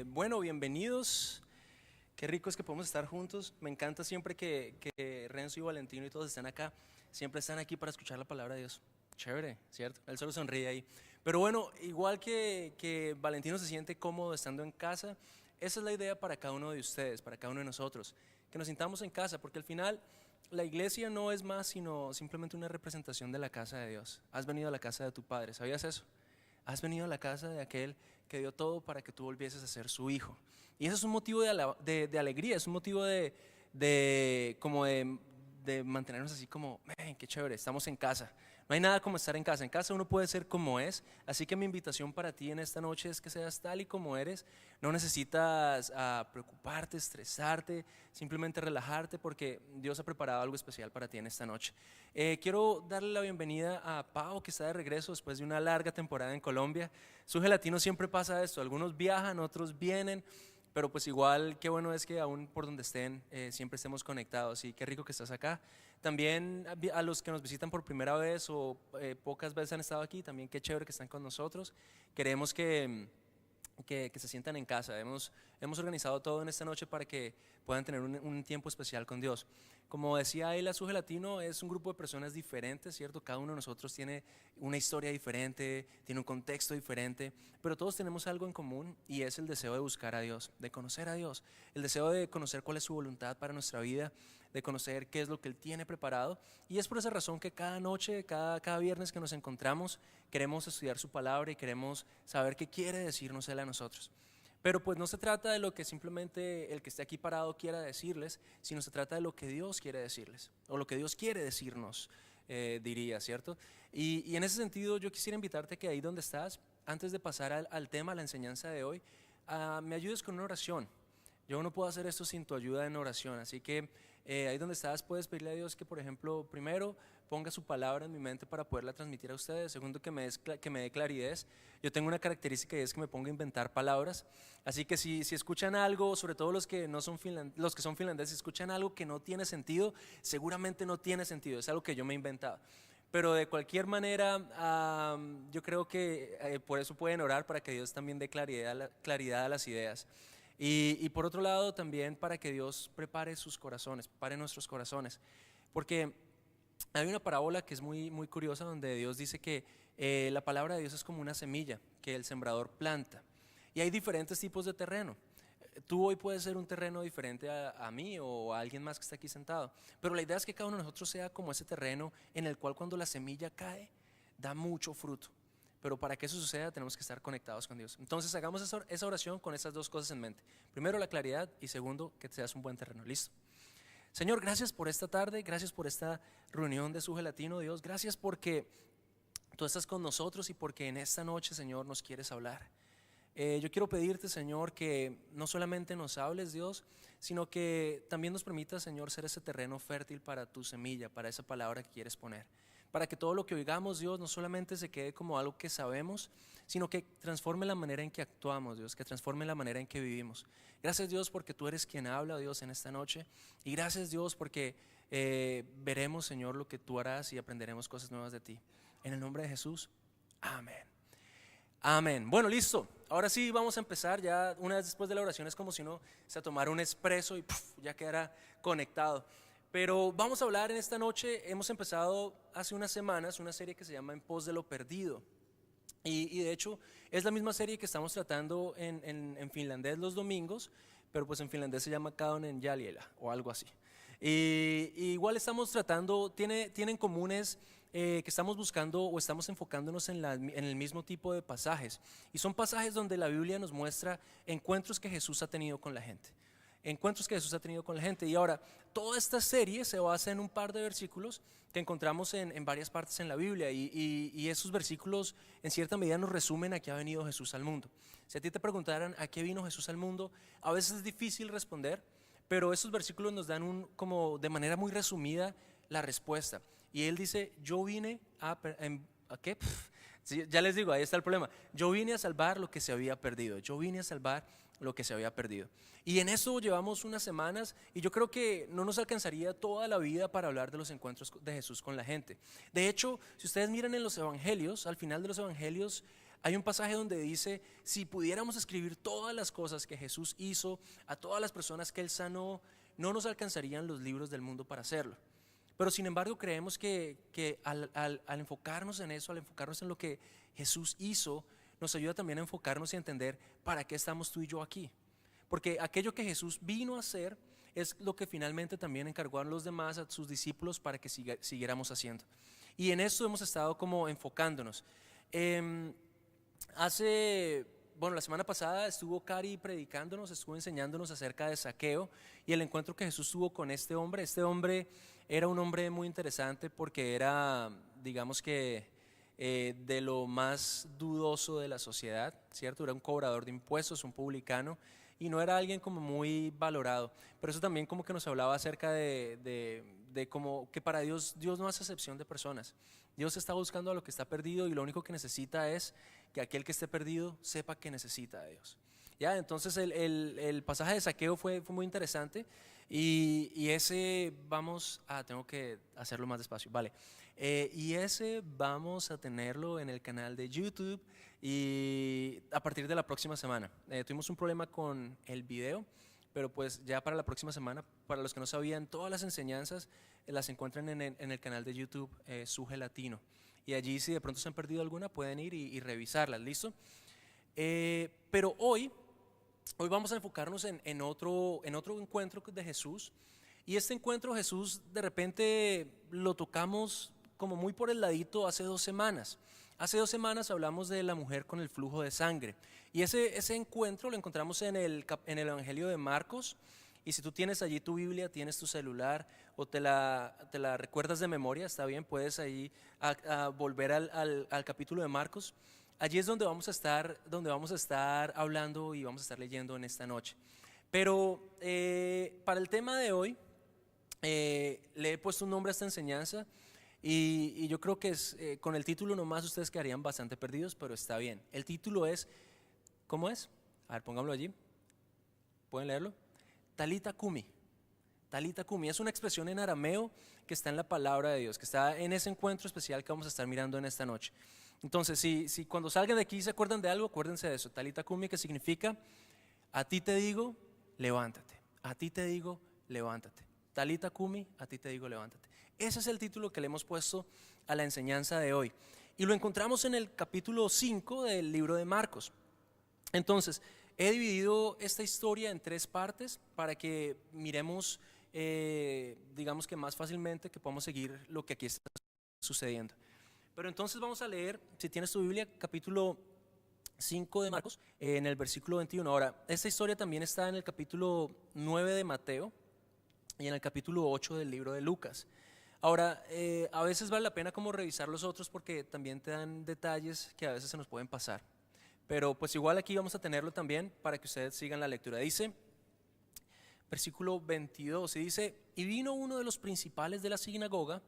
Bueno, bienvenidos. Qué rico es que podemos estar juntos. Me encanta siempre que Renzo y Valentino y todos están acá. Siempre están aquí para escuchar la palabra de Dios. Chévere, ¿cierto? Él solo sonríe ahí. Pero bueno, igual que Valentino se siente cómodo estando en casa, esa es la idea para cada uno de ustedes, para cada uno de nosotros. Que nos sintamos en casa, porque al final la iglesia no es más sino simplemente una representación de la casa de Dios. Has venido a la casa de tu Padre, ¿sabías eso? Has venido a la casa de aquel que dio todo para que tú volvieses a ser su hijo. Y eso es un motivo de alegría, es un motivo como de mantenernos así como, qué chévere, estamos en casa. No hay nada como estar en casa. En casa uno puede ser como es. Así que mi invitación para ti en esta noche es que seas tal y como eres. No necesitas preocuparte, estresarte, simplemente relajarte porque Dios ha preparado algo especial para ti en esta noche. Quiero darle la bienvenida a Pau, que está de regreso después de una larga temporada en Colombia. Suje Latino siempre pasa esto, algunos viajan, otros vienen, pero pues igual qué bueno es que aún por donde estén siempre estemos conectados, y qué rico que estás acá. También a los que nos visitan por primera vez o pocas veces han estado aquí, también qué chévere que están con nosotros. Queremos que se sientan en casa. Hemos organizado todo en esta noche para que puedan tener un tiempo especial con Dios. Como decía él, Azuje Latino es un grupo de personas diferentes, ¿cierto? Cada uno de nosotros tiene una historia diferente, tiene un contexto diferente, pero todos tenemos algo en común, y es el deseo de buscar a Dios, de conocer a Dios, el deseo de conocer cuál es su voluntad para nuestra vida, de conocer qué es lo que Él tiene preparado. Y es por esa razón que cada noche, cada viernes que nos encontramos, queremos estudiar su palabra y queremos saber qué quiere decirnos Él a nosotros. Pero pues no se trata de lo que simplemente el que esté aquí parado quiera decirles, sino se trata de lo que Dios quiere decirles, o lo que Dios quiere decirnos, diría, ¿cierto? Y en ese sentido yo quisiera invitarte que ahí donde estás, antes de pasar al tema, a la enseñanza de hoy, me ayudes con una oración. Yo no puedo hacer esto sin tu ayuda en oración, así que ahí donde estás puedes pedirle a Dios que, por ejemplo, primero ponga su palabra en mi mente para poderla transmitir a ustedes. Segundo, que me dé claridad. Yo tengo una característica, y es que me pongo a inventar palabras, así que si escuchan algo, sobre todo los que son finlandeses, escuchan algo que no tiene sentido, seguramente no tiene sentido, es algo que yo me he inventado. Pero de cualquier manera, yo creo que por eso pueden orar, para que Dios también dé claridad a las ideas. Y por otro lado también para que Dios prepare sus corazones, prepare nuestros corazones, porque hay una parábola que es muy curiosa, donde Dios dice que la palabra de Dios es como una semilla que el sembrador planta, y hay diferentes tipos de terreno. Tú hoy puedes ser un terreno diferente a mí o a alguien más que está aquí sentado, pero la idea es que cada uno de nosotros sea como ese terreno en el cual, cuando la semilla cae, da mucho fruto. Pero para que eso suceda tenemos que estar conectados con Dios. Entonces hagamos esa oración con esas dos cosas en mente. Primero, la claridad, y segundo, que seas un buen terreno. ¿Listo? Señor, gracias por esta tarde, gracias por esta reunión de Suje Latino, Dios. Gracias porque tú estás con nosotros y porque en esta noche, Señor, nos quieres hablar. Yo quiero pedirte, Señor, que no solamente nos hables, Dios, sino que también nos permitas, Señor, ser ese terreno fértil para tu semilla, para esa palabra que quieres poner, para que todo lo que oigamos, Dios, no solamente se quede como algo que sabemos, sino que transforme la manera en que actuamos, Dios, que transforme la manera en que vivimos. Gracias, Dios, porque tú eres quien habla, Dios, en esta noche, y gracias, Dios, porque veremos, Señor, lo que tú harás y aprenderemos cosas nuevas de ti. En el nombre de Jesús, amén. Amén. Bueno, listo. Ahora sí vamos a empezar. Ya una vez después de la oración es como si uno se tomara un espresso y ya quedara conectado. Pero vamos a hablar en esta noche. Hemos empezado hace unas semanas una serie que se llama En pos de lo perdido. Y de hecho es la misma serie que estamos tratando en finlandés los domingos, pero pues en finlandés se llama Kaunen Jäljellä o algo así. Y igual estamos tratando, tienen comunes que estamos buscando o estamos enfocándonos en el mismo tipo de pasajes. Y son pasajes donde la Biblia nos muestra encuentros que Jesús ha tenido con la gente. Encuentros que Jesús ha tenido con la gente. Y ahora, toda esta serie se basa en un par de versículos que encontramos en varias partes en la Biblia, y esos versículos en cierta medida nos resumen a qué ha venido Jesús al mundo. Si a ti te preguntaran a qué vino Jesús al mundo, a veces es difícil responder, pero esos versículos nos dan como de manera muy resumida la respuesta. Y él dice: yo vine ¿a qué? Sí, ya les digo, ahí está el problema. Yo vine a salvar lo que se había perdido. Yo vine a salvar lo que se había perdido. Y en eso llevamos unas semanas, y yo creo que no nos alcanzaría toda la vida para hablar de los encuentros de Jesús con la gente. De hecho, si ustedes miran en los evangelios, al final de los evangelios Hay un pasaje donde dice, si pudiéramos escribir todas las cosas que Jesús hizo, a todas las personas que Él sanó, no nos alcanzarían los libros del mundo para hacerlo. Pero sin embargo creemos que al enfocarnos en eso, al enfocarnos en lo que Jesús hizo, nos ayuda también a enfocarnos y a entender para qué estamos tú y yo aquí. Porque aquello que Jesús vino a hacer es lo que finalmente también encargó a los demás, a sus discípulos, para que siguiéramos haciendo. Y en esto hemos estado como enfocándonos. La semana pasada estuvo Cari predicándonos, estuvo enseñándonos acerca de Zaqueo y el encuentro que Jesús tuvo con este hombre. Este hombre era un hombre muy interesante porque era, digamos que, de lo más dudoso de la sociedad, ¿cierto? Era un cobrador de impuestos, un publicano, y no era alguien como muy valorado. Pero eso también como que nos hablaba acerca de como que para Dios no hace excepción de personas. Dios está buscando a lo que está perdido y lo único que necesita es que aquel que esté perdido sepa que necesita a Dios. ¿Ya? Entonces el pasaje de Zaqueo fue muy interesante y ese tengo que hacerlo más despacio, vale. Y ese vamos a tenerlo en el canal de YouTube y a partir de la próxima semana. Tuvimos un problema con el video, pero pues ya para la próxima semana, para los que no sabían, todas las enseñanzas las encuentran en el canal de YouTube Suje Latino. Y allí si de pronto se han perdido alguna pueden ir y revisarlas, ¿listo? Pero hoy vamos a enfocarnos en otro encuentro de Jesús. Y este encuentro Jesús de repente lo tocamos como muy por el ladito hace 2 semanas. Hace 2 semanas hablamos de la mujer con el flujo de sangre. Y ese encuentro lo encontramos en el Evangelio de Marcos. Y si tú tienes allí tu Biblia, tienes tu celular o te la recuerdas de memoria, está bien, puedes ahí a volver al capítulo de Marcos. Allí es donde vamos a estar hablando y vamos a estar leyendo en esta noche. Pero para el tema de hoy, le he puesto un nombre a esta enseñanza y yo creo que con el título nomás ustedes quedarían bastante perdidos, pero está bien. El título es, ¿cómo es? A ver, pónganlo allí. ¿Pueden leerlo? Talita Kumi. Talita Kumi es una expresión en arameo que está en la palabra de Dios, que está en ese encuentro especial que vamos a estar mirando en esta noche. Entonces, si cuando salgan de aquí se acuerdan de algo, acuérdense de eso. Talita Kumi, que significa, a ti te digo, levántate. A ti te digo, levántate. Talita Kumi, a ti te digo, levántate. Ese es el título que le hemos puesto a la enseñanza de hoy. Y lo encontramos en el capítulo 5 del libro de Marcos. Entonces, he dividido esta historia en 3 partes para que miremos, digamos que más fácilmente, que podamos seguir lo que aquí está sucediendo. Pero entonces vamos a leer, si tienes tu Biblia, capítulo 5 de Marcos, en el versículo 21. Ahora, esta historia también está en el capítulo 9 de Mateo y en el capítulo 8 del libro de Lucas. Ahora, a veces vale la pena como revisar los otros porque también te dan detalles que a veces se nos pueden pasar. Pero pues igual aquí vamos a tenerlo también para que ustedes sigan la lectura. Dice, versículo 22, y dice, y vino uno de los principales de la sinagoga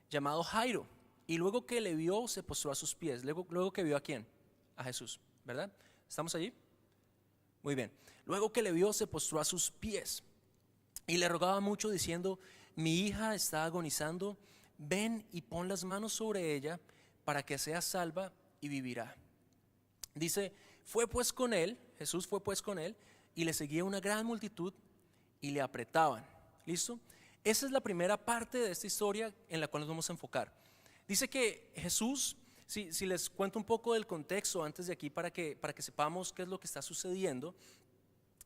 llamado Jairo, y luego que le vio se postró a sus pies. Luego que vio ¿a quién? A Jesús, ¿verdad? ¿Estamos allí? Muy bien. Luego que le vio se postró a sus pies y le rogaba mucho diciendo, mi hija está agonizando, ven y pon las manos sobre ella para que sea salva y vivirá. Dice, Jesús fue pues con él y le seguía una gran multitud y le apretaban. ¿Listo? Esa es la primera parte de esta historia en la cual nos vamos a enfocar. Dice que Jesús, si les cuento un poco del contexto antes de aquí para que sepamos qué es lo que está sucediendo.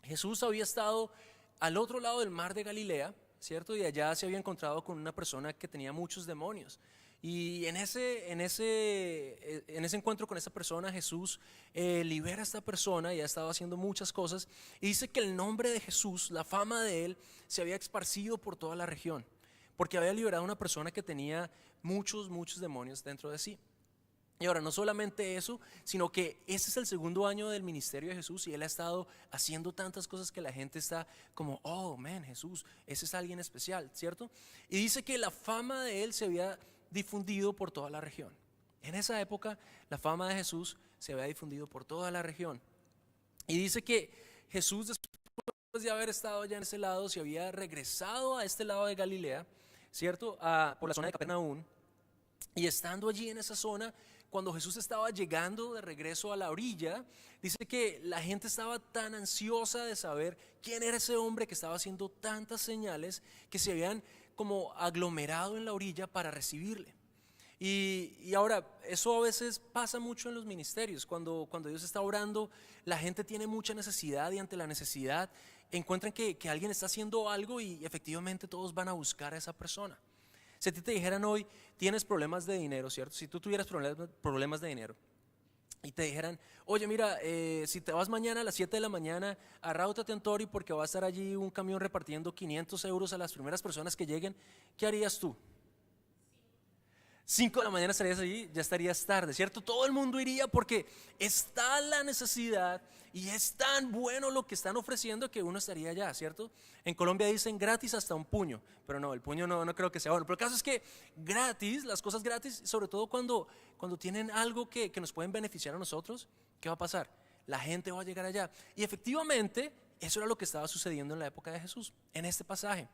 Jesús había estado al otro lado del mar de Galilea, ¿cierto? Y allá se había encontrado con una persona que tenía muchos demonios. Y en ese encuentro con esa persona, Jesús libera a esta persona y ha estado haciendo muchas cosas. Y dice que el nombre de Jesús, la fama de él, se había esparcido por toda la región. Porque había liberado a una persona que tenía muchos demonios dentro de sí. Y ahora, no solamente eso, sino que ese es el 2.º año del ministerio de Jesús y él ha estado haciendo tantas cosas que la gente está como, oh, man, Jesús, ese es alguien especial, ¿cierto? Y dice que la fama de él se había difundido por toda la región. En esa época, la fama de Jesús se había difundido por toda la región. Y dice que Jesús, después de haber estado allá en ese lado, se había regresado a este lado de Galilea, ¿cierto? Por la zona de Capernaum. Y estando allí en esa zona, cuando Jesús estaba llegando de regreso a la orilla, dice que la gente estaba tan ansiosa de saber quién era ese hombre que estaba haciendo tantas señales, que se habían como aglomerado en la orilla para recibirle. Y ahora, eso a veces pasa mucho en los ministerios. Cuando Dios está orando, la gente tiene mucha necesidad, y ante la necesidad encuentran que alguien está haciendo algo, y efectivamente todos van a buscar a esa persona. Si a ti te dijeran hoy, tienes problemas de dinero, ¿cierto? Si tú tuvieras problemas de dinero y te dijeran, oye, mira, si te vas mañana a las 7 de la mañana, arráutate en Tori porque va a estar allí un camión repartiendo 500 euros a las primeras personas que lleguen, ¿qué harías tú? 5 de la mañana estarías allí, ya estarías tarde, ¿cierto? Todo el mundo iría porque está la necesidad y es tan bueno lo que están ofreciendo que uno estaría allá, ¿cierto? En Colombia dicen gratis hasta un puño, pero no, el puño no creo que sea bueno. Pero el caso es que gratis, las cosas gratis, sobre todo cuando tienen algo que nos pueden beneficiar a nosotros, ¿qué va a pasar? La gente va a llegar allá. Y efectivamente, eso era lo que estaba sucediendo en la época de Jesús, en este pasaje.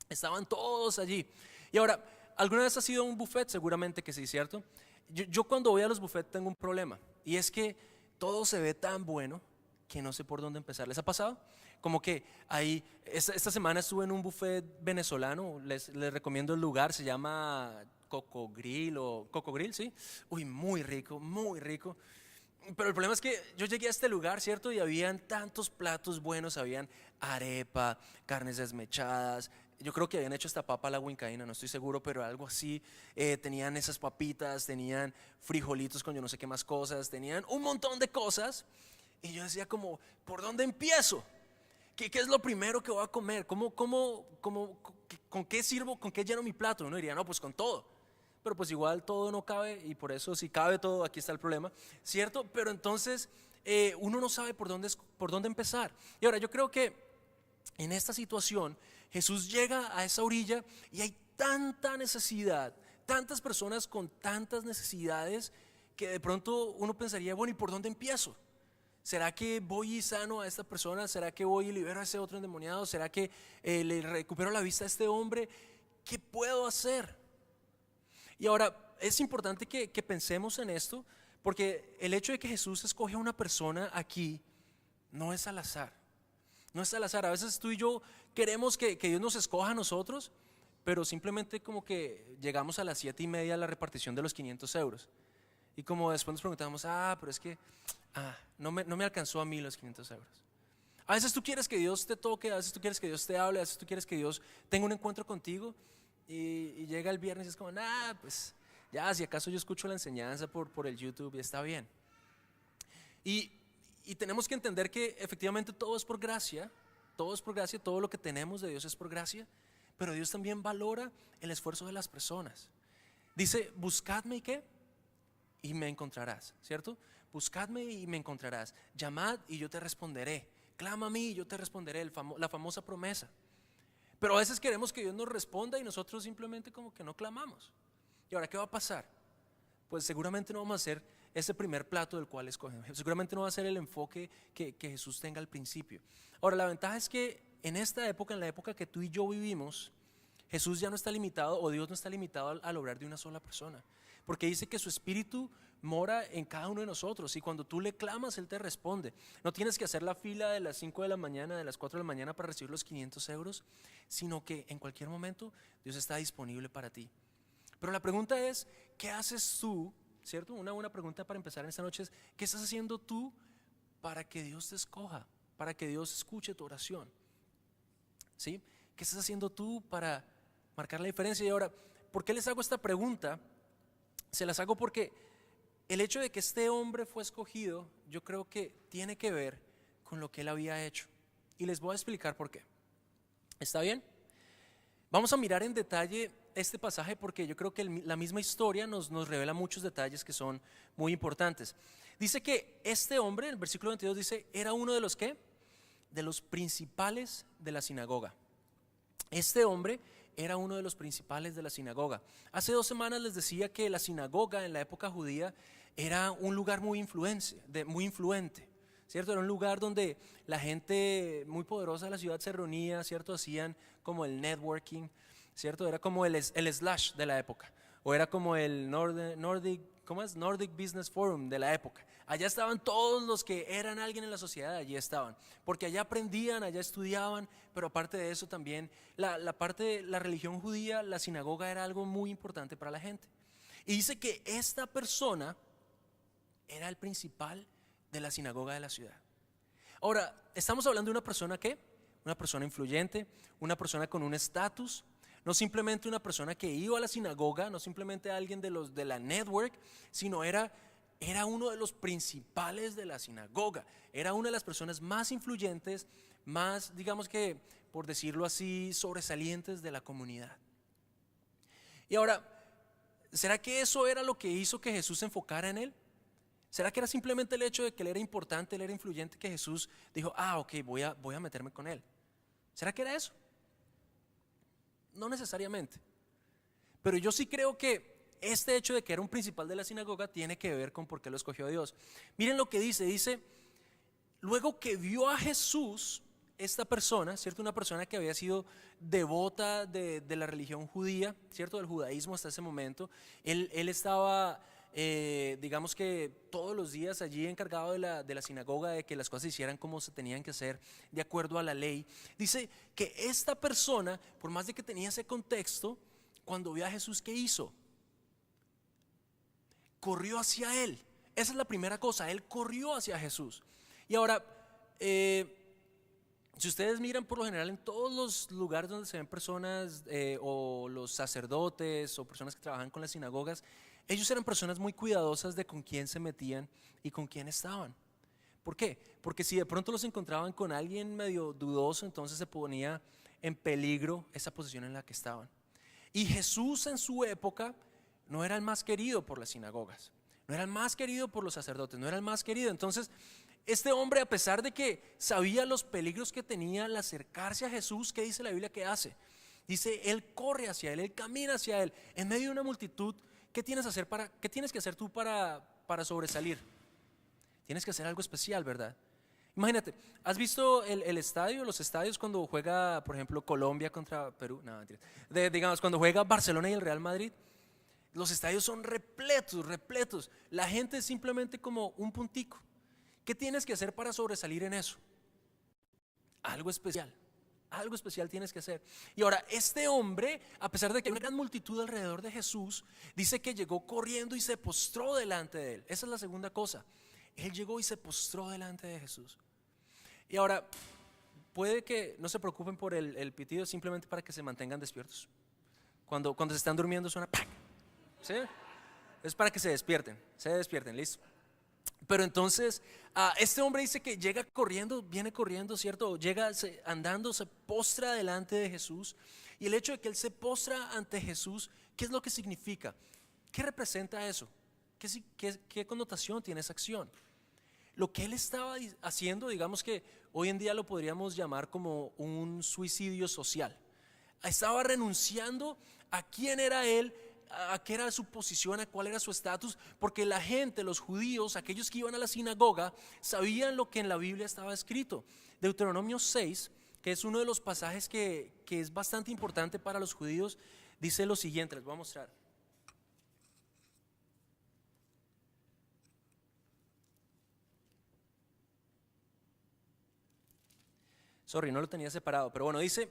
Estaban todos allí. Y ahora, ¿alguna vez has ido a un buffet? Seguramente que sí, ¿cierto? Yo cuando voy a los buffets tengo un problema, y es que todo se ve tan bueno que no sé por dónde empezar. ¿Les ha pasado? Como que ahí, esta semana estuve en un buffet venezolano, les recomiendo el lugar, se llama Coco Grill, ¿sí? Uy, muy rico, muy rico. Pero el problema es que yo llegué a este lugar, ¿cierto? Y habían tantos platos buenos, habían arepa, carnes desmechadas. Yo creo que habían hecho esta papa a la huincaína, no estoy seguro, pero algo así. Tenían esas papitas, tenían frijolitos con yo no sé qué más cosas, tenían un montón de cosas. Y yo decía como, ¿por dónde empiezo? ¿Qué es lo primero que voy a comer? ¿Con qué sirvo? ¿Con qué lleno mi plato? Uno diría, no, pues con todo. Pero pues igual todo no cabe, y por eso si cabe todo, aquí está el problema, ¿cierto? Pero entonces uno no sabe por dónde empezar. Y ahora yo creo que en esta situación Jesús llega a esa orilla y hay tanta necesidad, tantas personas con tantas necesidades, que de pronto uno pensaría, bueno, ¿y por dónde empiezo? ¿Será que voy y sano a esta persona? ¿Será que voy y libero a ese otro endemoniado? ¿Será que le recupero la vista a este hombre? ¿Qué puedo hacer? Y ahora es importante que pensemos en esto, porque el hecho de que Jesús escoge a una persona aquí no es al azar. No es al azar. A veces tú y yo queremos que Dios nos escoja a nosotros, pero simplemente como que llegamos a las 7:30 a la repartición de los 500 euros. Y como después nos preguntamos, pero es que no me alcanzó a mí los 500 euros. A veces tú quieres que Dios te toque, a veces tú quieres que Dios te hable, a veces tú quieres que Dios tenga un encuentro contigo, y llega el viernes y es como, pues ya, si acaso yo escucho la enseñanza por el YouTube y está bien. Y tenemos que entender que efectivamente todo es por gracia, todo lo que tenemos de Dios es por gracia, pero Dios también valora el esfuerzo de las personas. Dice, buscadme y ¿qué? Y me encontrarás, ¿cierto? Buscadme y me encontrarás, llamad y yo te responderé, clama a mí y yo te responderé, la famosa promesa. Pero a veces queremos que Dios nos responda y nosotros simplemente como que no clamamos. ¿Y ahora qué va a pasar? Pues seguramente no vamos a hacer ese primer plato del cual escogemos, seguramente no va a ser el enfoque que Jesús tenga al principio. Ahora, la ventaja es que en esta época, en la época que tú y yo vivimos, Jesús ya no está limitado, o Dios no está limitado al obrar de una sola persona, porque dice que su espíritu mora en cada uno de nosotros, y cuando tú le clamas, Él te responde. No tienes que hacer la fila de las 5 de la mañana, de las 4 de la mañana para recibir los 500 euros, sino que en cualquier momento Dios está disponible para ti. Pero la pregunta es, ¿qué haces tú? ¿Cierto? Una buena pregunta para empezar en esta noche es, ¿qué estás haciendo tú para que Dios te escoja? Para que Dios escuche tu oración. ¿Sí? ¿Qué estás haciendo tú para marcar la diferencia? Y ahora, ¿por qué les hago esta pregunta? Se las hago porque el hecho de que este hombre fue escogido, yo creo que tiene que ver con lo que él había hecho. Y les voy a explicar por qué. ¿Está bien? Vamos a mirar en detalle este pasaje porque yo creo que la misma historia nos revela muchos detalles que son muy importantes. Dice que este hombre, en el versículo 22 dice, era uno de los ¿qué? De los principales de la sinagoga. Este hombre era uno de los principales de la sinagoga. Hace 2 semanas les decía que la sinagoga en la época judía era un lugar muy influente, ¿cierto? Era un lugar donde la gente muy poderosa de la ciudad se reunía, ¿cierto? Hacían como el networking, ¿cierto? Era como el slash de la época, o era como el Nordic ¿cómo es? Nordic Business Forum de la época. Allá estaban todos los que eran alguien en la sociedad, allí estaban, porque allá aprendían, allá estudiaban, pero aparte de eso también la parte de la religión judía, la sinagoga era algo muy importante para la gente. Y dice que esta persona era el principal de la sinagoga de la ciudad. Ahora, estamos hablando de una persona que, una persona influyente, una persona con un estatus, no simplemente una persona que iba a la sinagoga, no simplemente alguien de los de la network, sino era uno de los principales de la sinagoga, era una de las personas más influyentes, más, digamos que, por decirlo así, sobresalientes de la comunidad. Y ahora, ¿será que eso era lo que hizo que Jesús se enfocara en él? ¿Será que era simplemente el hecho de que él era importante, él era influyente, que Jesús dijo, ok, voy a meterme con él? ¿Será que era eso? No necesariamente. Pero yo sí creo que este hecho de que era un principal de la sinagoga tiene que ver con por qué lo escogió Dios. Miren lo que dice, luego que vio a Jesús, esta persona, ¿cierto? Una persona que había sido devota de la religión judía, ¿cierto? Del judaísmo hasta ese momento. Él estaba, digamos que todos los días allí encargado de la sinagoga, de que las cosas se hicieran como se tenían que hacer, de acuerdo a la ley. Dice que esta persona, por más de que tenía ese contexto, cuando vio a Jesús, ¿qué hizo? Corrió hacia él. Esa es la primera cosa, él corrió hacia Jesús. Y ahora, si ustedes miran por lo general en todos los lugares donde se ven personas o los sacerdotes o personas que trabajan con las sinagogas, ellos eran personas muy cuidadosas de con quién se metían y con quién estaban. ¿Por qué? Porque si de pronto los encontraban con alguien medio dudoso, entonces se ponía en peligro esa posición en la que estaban. Y Jesús en su época no era el más querido por las sinagogas, no era el más querido por los sacerdotes, no era el más querido. Entonces este hombre, a pesar de que sabía los peligros que tenía al acercarse a Jesús, ¿qué dice la Biblia que hace? Dice, él corre hacia él, él camina hacia él, en medio de una multitud. ¿Qué tienes que hacer tú para sobresalir? Tienes que hacer algo especial, ¿verdad? Imagínate, ¿has visto el estadio, los estadios cuando juega, por ejemplo, Colombia contra Perú? No, mentira. Digamos, cuando juega Barcelona y el Real Madrid, los estadios son repletos. La gente es simplemente como un puntico. ¿Qué tienes que hacer para sobresalir en eso? Algo especial tienes que hacer. Y ahora, este hombre, a pesar de que hay una gran multitud alrededor de Jesús, dice que llegó corriendo y se postró delante de él. Esa es la segunda cosa. Él llegó y se postró delante de Jesús. Y ahora, puede que no se preocupen por el pitido, simplemente para que se mantengan despiertos. Cuando se están durmiendo suena ¡pac! ¿Sí? Es para que se despierten, listo. Pero entonces este hombre dice que llega corriendo, viene corriendo, ¿cierto? Llega andando, se postra delante de Jesús. Y el hecho de que él se postra ante Jesús, ¿qué es lo que significa? ¿Qué representa eso? ¿Qué connotación tiene esa acción? Lo que él estaba haciendo, digamos que hoy en día lo podríamos llamar como un suicidio social. Estaba renunciando a quién era él, a qué era su posición, a cuál era su estatus, porque la gente, los judíos, aquellos que iban a la sinagoga, sabían lo que en la Biblia estaba escrito. Deuteronomio 6, que es uno de los pasajes que es bastante importante para los judíos, dice lo siguiente, les voy a mostrar. Sorry, no lo tenía separado, pero bueno, dice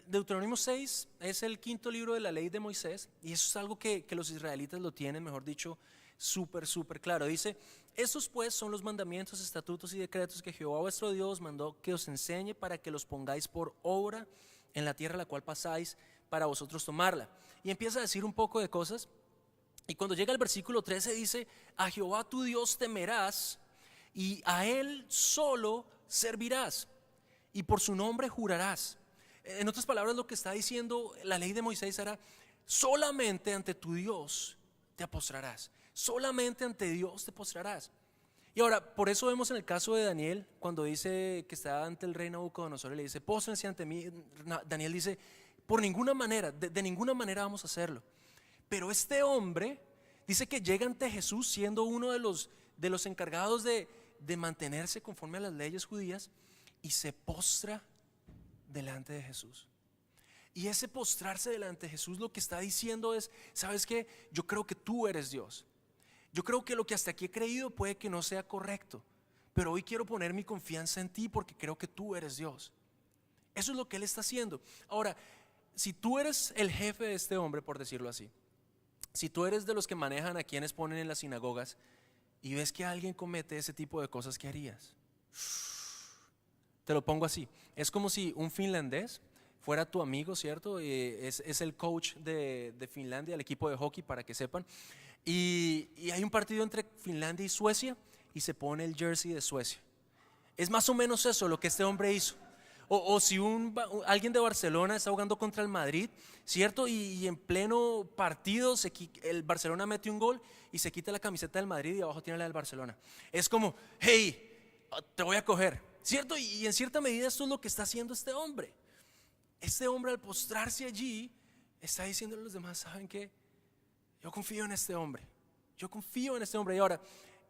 Deuteronomio 6 es el quinto libro de la ley de Moisés, y eso es algo que los israelitas lo tienen, mejor dicho, súper claro. Dice, estos pues son los mandamientos, estatutos y decretos que Jehová vuestro Dios mandó que os enseñe para que los pongáis por obra en la tierra a la cual pasáis para vosotros tomarla. Y empieza a decir un poco de cosas, y cuando llega el versículo 13 dice, a Jehová tu Dios temerás y a él solo servirás y por su nombre jurarás. En otras palabras, lo que está diciendo la ley de Moisés era, solamente ante tu Dios te postrarás, solamente ante Dios te postrarás. Y ahora, por eso vemos en el caso de Daniel, cuando dice que está ante el rey Nabucodonosor y le dice, póstrense ante mí, Daniel dice, por ninguna manera, de ninguna manera vamos a hacerlo. Pero este hombre dice que llega ante Jesús siendo uno de los encargados de mantenerse conforme a las leyes judías, y se postra delante de Jesús. Y ese postrarse delante de Jesús lo que está diciendo es, ¿sabes qué? Yo creo que tú eres Dios. Yo creo que lo que hasta aquí he creído puede que no sea correcto, pero hoy quiero poner mi confianza en ti porque creo que tú eres Dios. Eso es lo que él está haciendo. Ahora, si tú eres el jefe de este hombre, por decirlo así, si tú eres de los que manejan a quienes ponen en las sinagogas y ves que alguien comete ese tipo de cosas, ¿qué harías? Te lo pongo así, es como si un finlandés fuera tu amigo, ¿cierto? Es el coach de Finlandia, el equipo de hockey, para que sepan. Y hay un partido entre Finlandia y Suecia y se pone el jersey de Suecia. Es más o menos eso lo que este hombre hizo. O si alguien de Barcelona está jugando contra el Madrid, ¿cierto? Y en pleno partido el Barcelona mete un gol y se quita la camiseta del Madrid y abajo tiene la del Barcelona. Es como, hey, te voy a coger, ¿cierto? Y en cierta medida esto es lo que está haciendo este hombre. Este hombre, al postrarse allí, está diciéndole a los demás: ¿saben qué? Yo confío en este hombre. Yo confío en este hombre. Y ahora,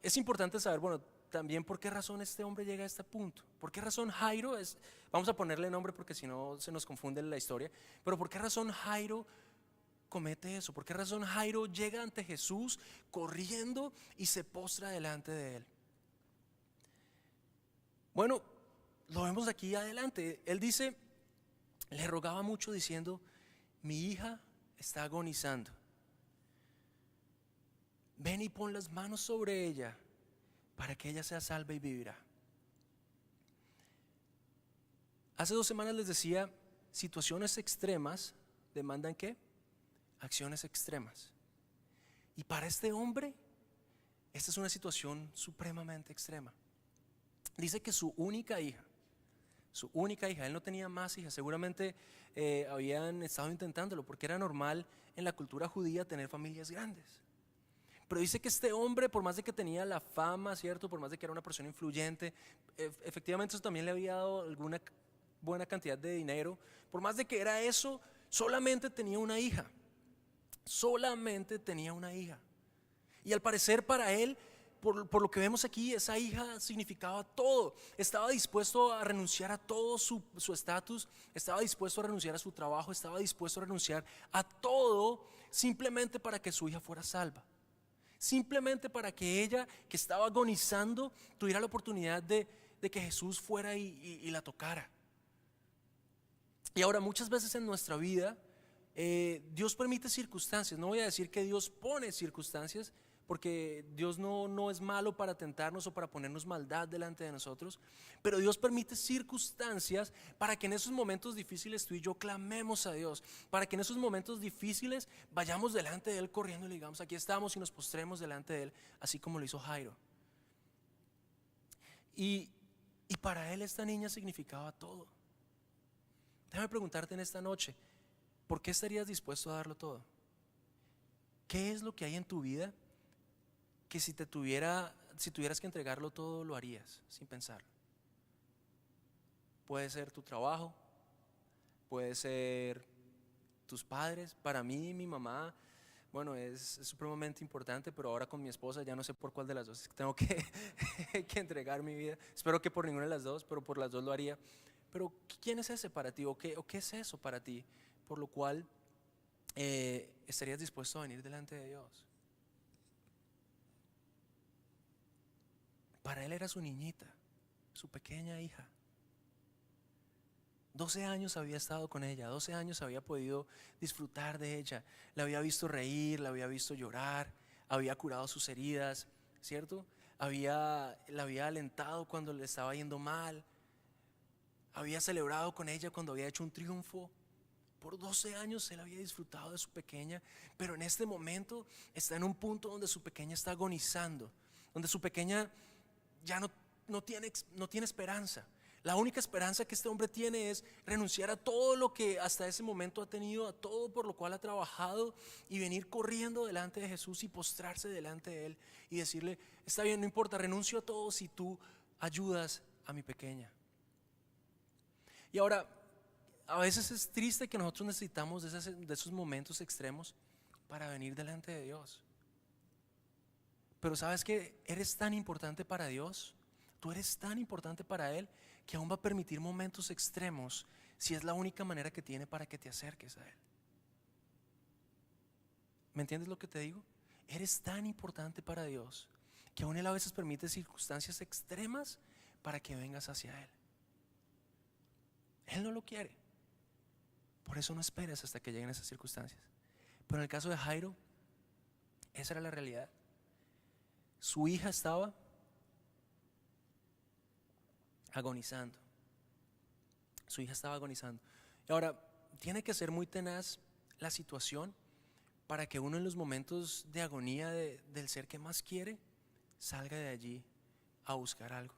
es importante saber, bueno, también por qué razón este hombre llega a este punto. ¿Por qué razón Jairo vamos a ponerle nombre porque si no se nos confunde la historia, pero por qué razón Jairo comete eso? ¿Por qué razón Jairo llega ante Jesús corriendo y se postra delante de él? Bueno, lo vemos aquí adelante. Él dice, le rogaba mucho diciendo: mi hija está agonizando. Ven y pon las manos sobre ella para que ella sea salva y vivirá. Hace 2 semanas les decía, situaciones extremas demandan ¿qué? Acciones extremas. Y para este hombre, esta es una situación supremamente extrema. Dice que su única hija, él no tenía más hijas, seguramente habían estado intentándolo porque era normal en la cultura judía tener familias grandes. Pero dice que este hombre, por más de que tenía la fama, ¿cierto? Por más de que era una persona influyente, efectivamente eso también le había dado alguna buena cantidad de dinero. Por más de que era eso, solamente tenía una hija. Solamente tenía una hija. Y al parecer para él, por lo que vemos aquí, esa hija significaba todo. Estaba dispuesto a renunciar a todo su estatus, estaba dispuesto a renunciar a su trabajo, estaba dispuesto a renunciar a todo simplemente para que su hija fuera salva. Simplemente para que ella, que estaba agonizando, tuviera la oportunidad de que Jesús fuera y la tocara. Y ahora, muchas veces en nuestra vida Dios permite circunstancias. No voy a decir que Dios pone circunstancias, porque Dios no es malo para tentarnos o para ponernos maldad delante de nosotros, pero Dios permite circunstancias para que en esos momentos difíciles tú y yo clamemos a Dios, para que en esos momentos difíciles vayamos delante de Él corriendo y le digamos: aquí estamos, y nos postremos delante de Él, así como lo hizo Jairo. Y para él esta niña significaba todo. Déjame preguntarte en esta noche, ¿por qué estarías dispuesto a darlo todo? ¿Qué es lo que hay en tu vida que si tuvieras que entregarlo todo, lo harías sin pensarlo? Puede ser tu trabajo, puede ser tus padres. Para mí, mi mamá, bueno, es supremamente importante, pero ahora con mi esposa ya no sé por cuál de las dos tengo que, que entregar mi vida. Espero que por ninguna de las dos, pero por las dos lo haría. Pero ¿quién es ese para ti? ¿O qué es eso para ti? Por lo cual estarías dispuesto a venir delante de Dios. Para él era su niñita, su pequeña hija. 12 años había estado con ella, 12 años había podido disfrutar de ella. La había visto reír, la había visto llorar, había curado sus heridas, ¿cierto? La había alentado cuando le estaba yendo mal, había celebrado con ella cuando había hecho un triunfo. Por 12 años él había disfrutado de su pequeña, pero en este momento está en un punto donde su pequeña está agonizando, donde su pequeña ya no tiene esperanza. La única esperanza que este hombre tiene es renunciar a todo lo que hasta ese momento ha tenido, a todo por lo cual ha trabajado, y venir corriendo delante de Jesús y postrarse delante de Él y decirle: está bien, no importa, renuncio a todo si tú ayudas a mi pequeña. Y ahora, a veces es triste que nosotros necesitamos de esos momentos extremos para venir delante de Dios. Pero sabes que eres tan importante para Dios, tú eres tan importante para Él, que aún va a permitir momentos extremos si es la única manera que tiene para que te acerques a Él. ¿Me entiendes lo que te digo? Eres tan importante para Dios que aún Él a veces permite circunstancias extremas para que vengas hacia Él. Él no lo quiere. Por eso no esperes hasta que lleguen esas circunstancias. Pero en el caso de Jairo, esa era la realidad. Su hija estaba agonizando. Su hija estaba agonizando. Y ahora, tiene que ser muy tenaz la situación para que uno en los momentos de agonía del ser que más quiere salga de allí a buscar algo,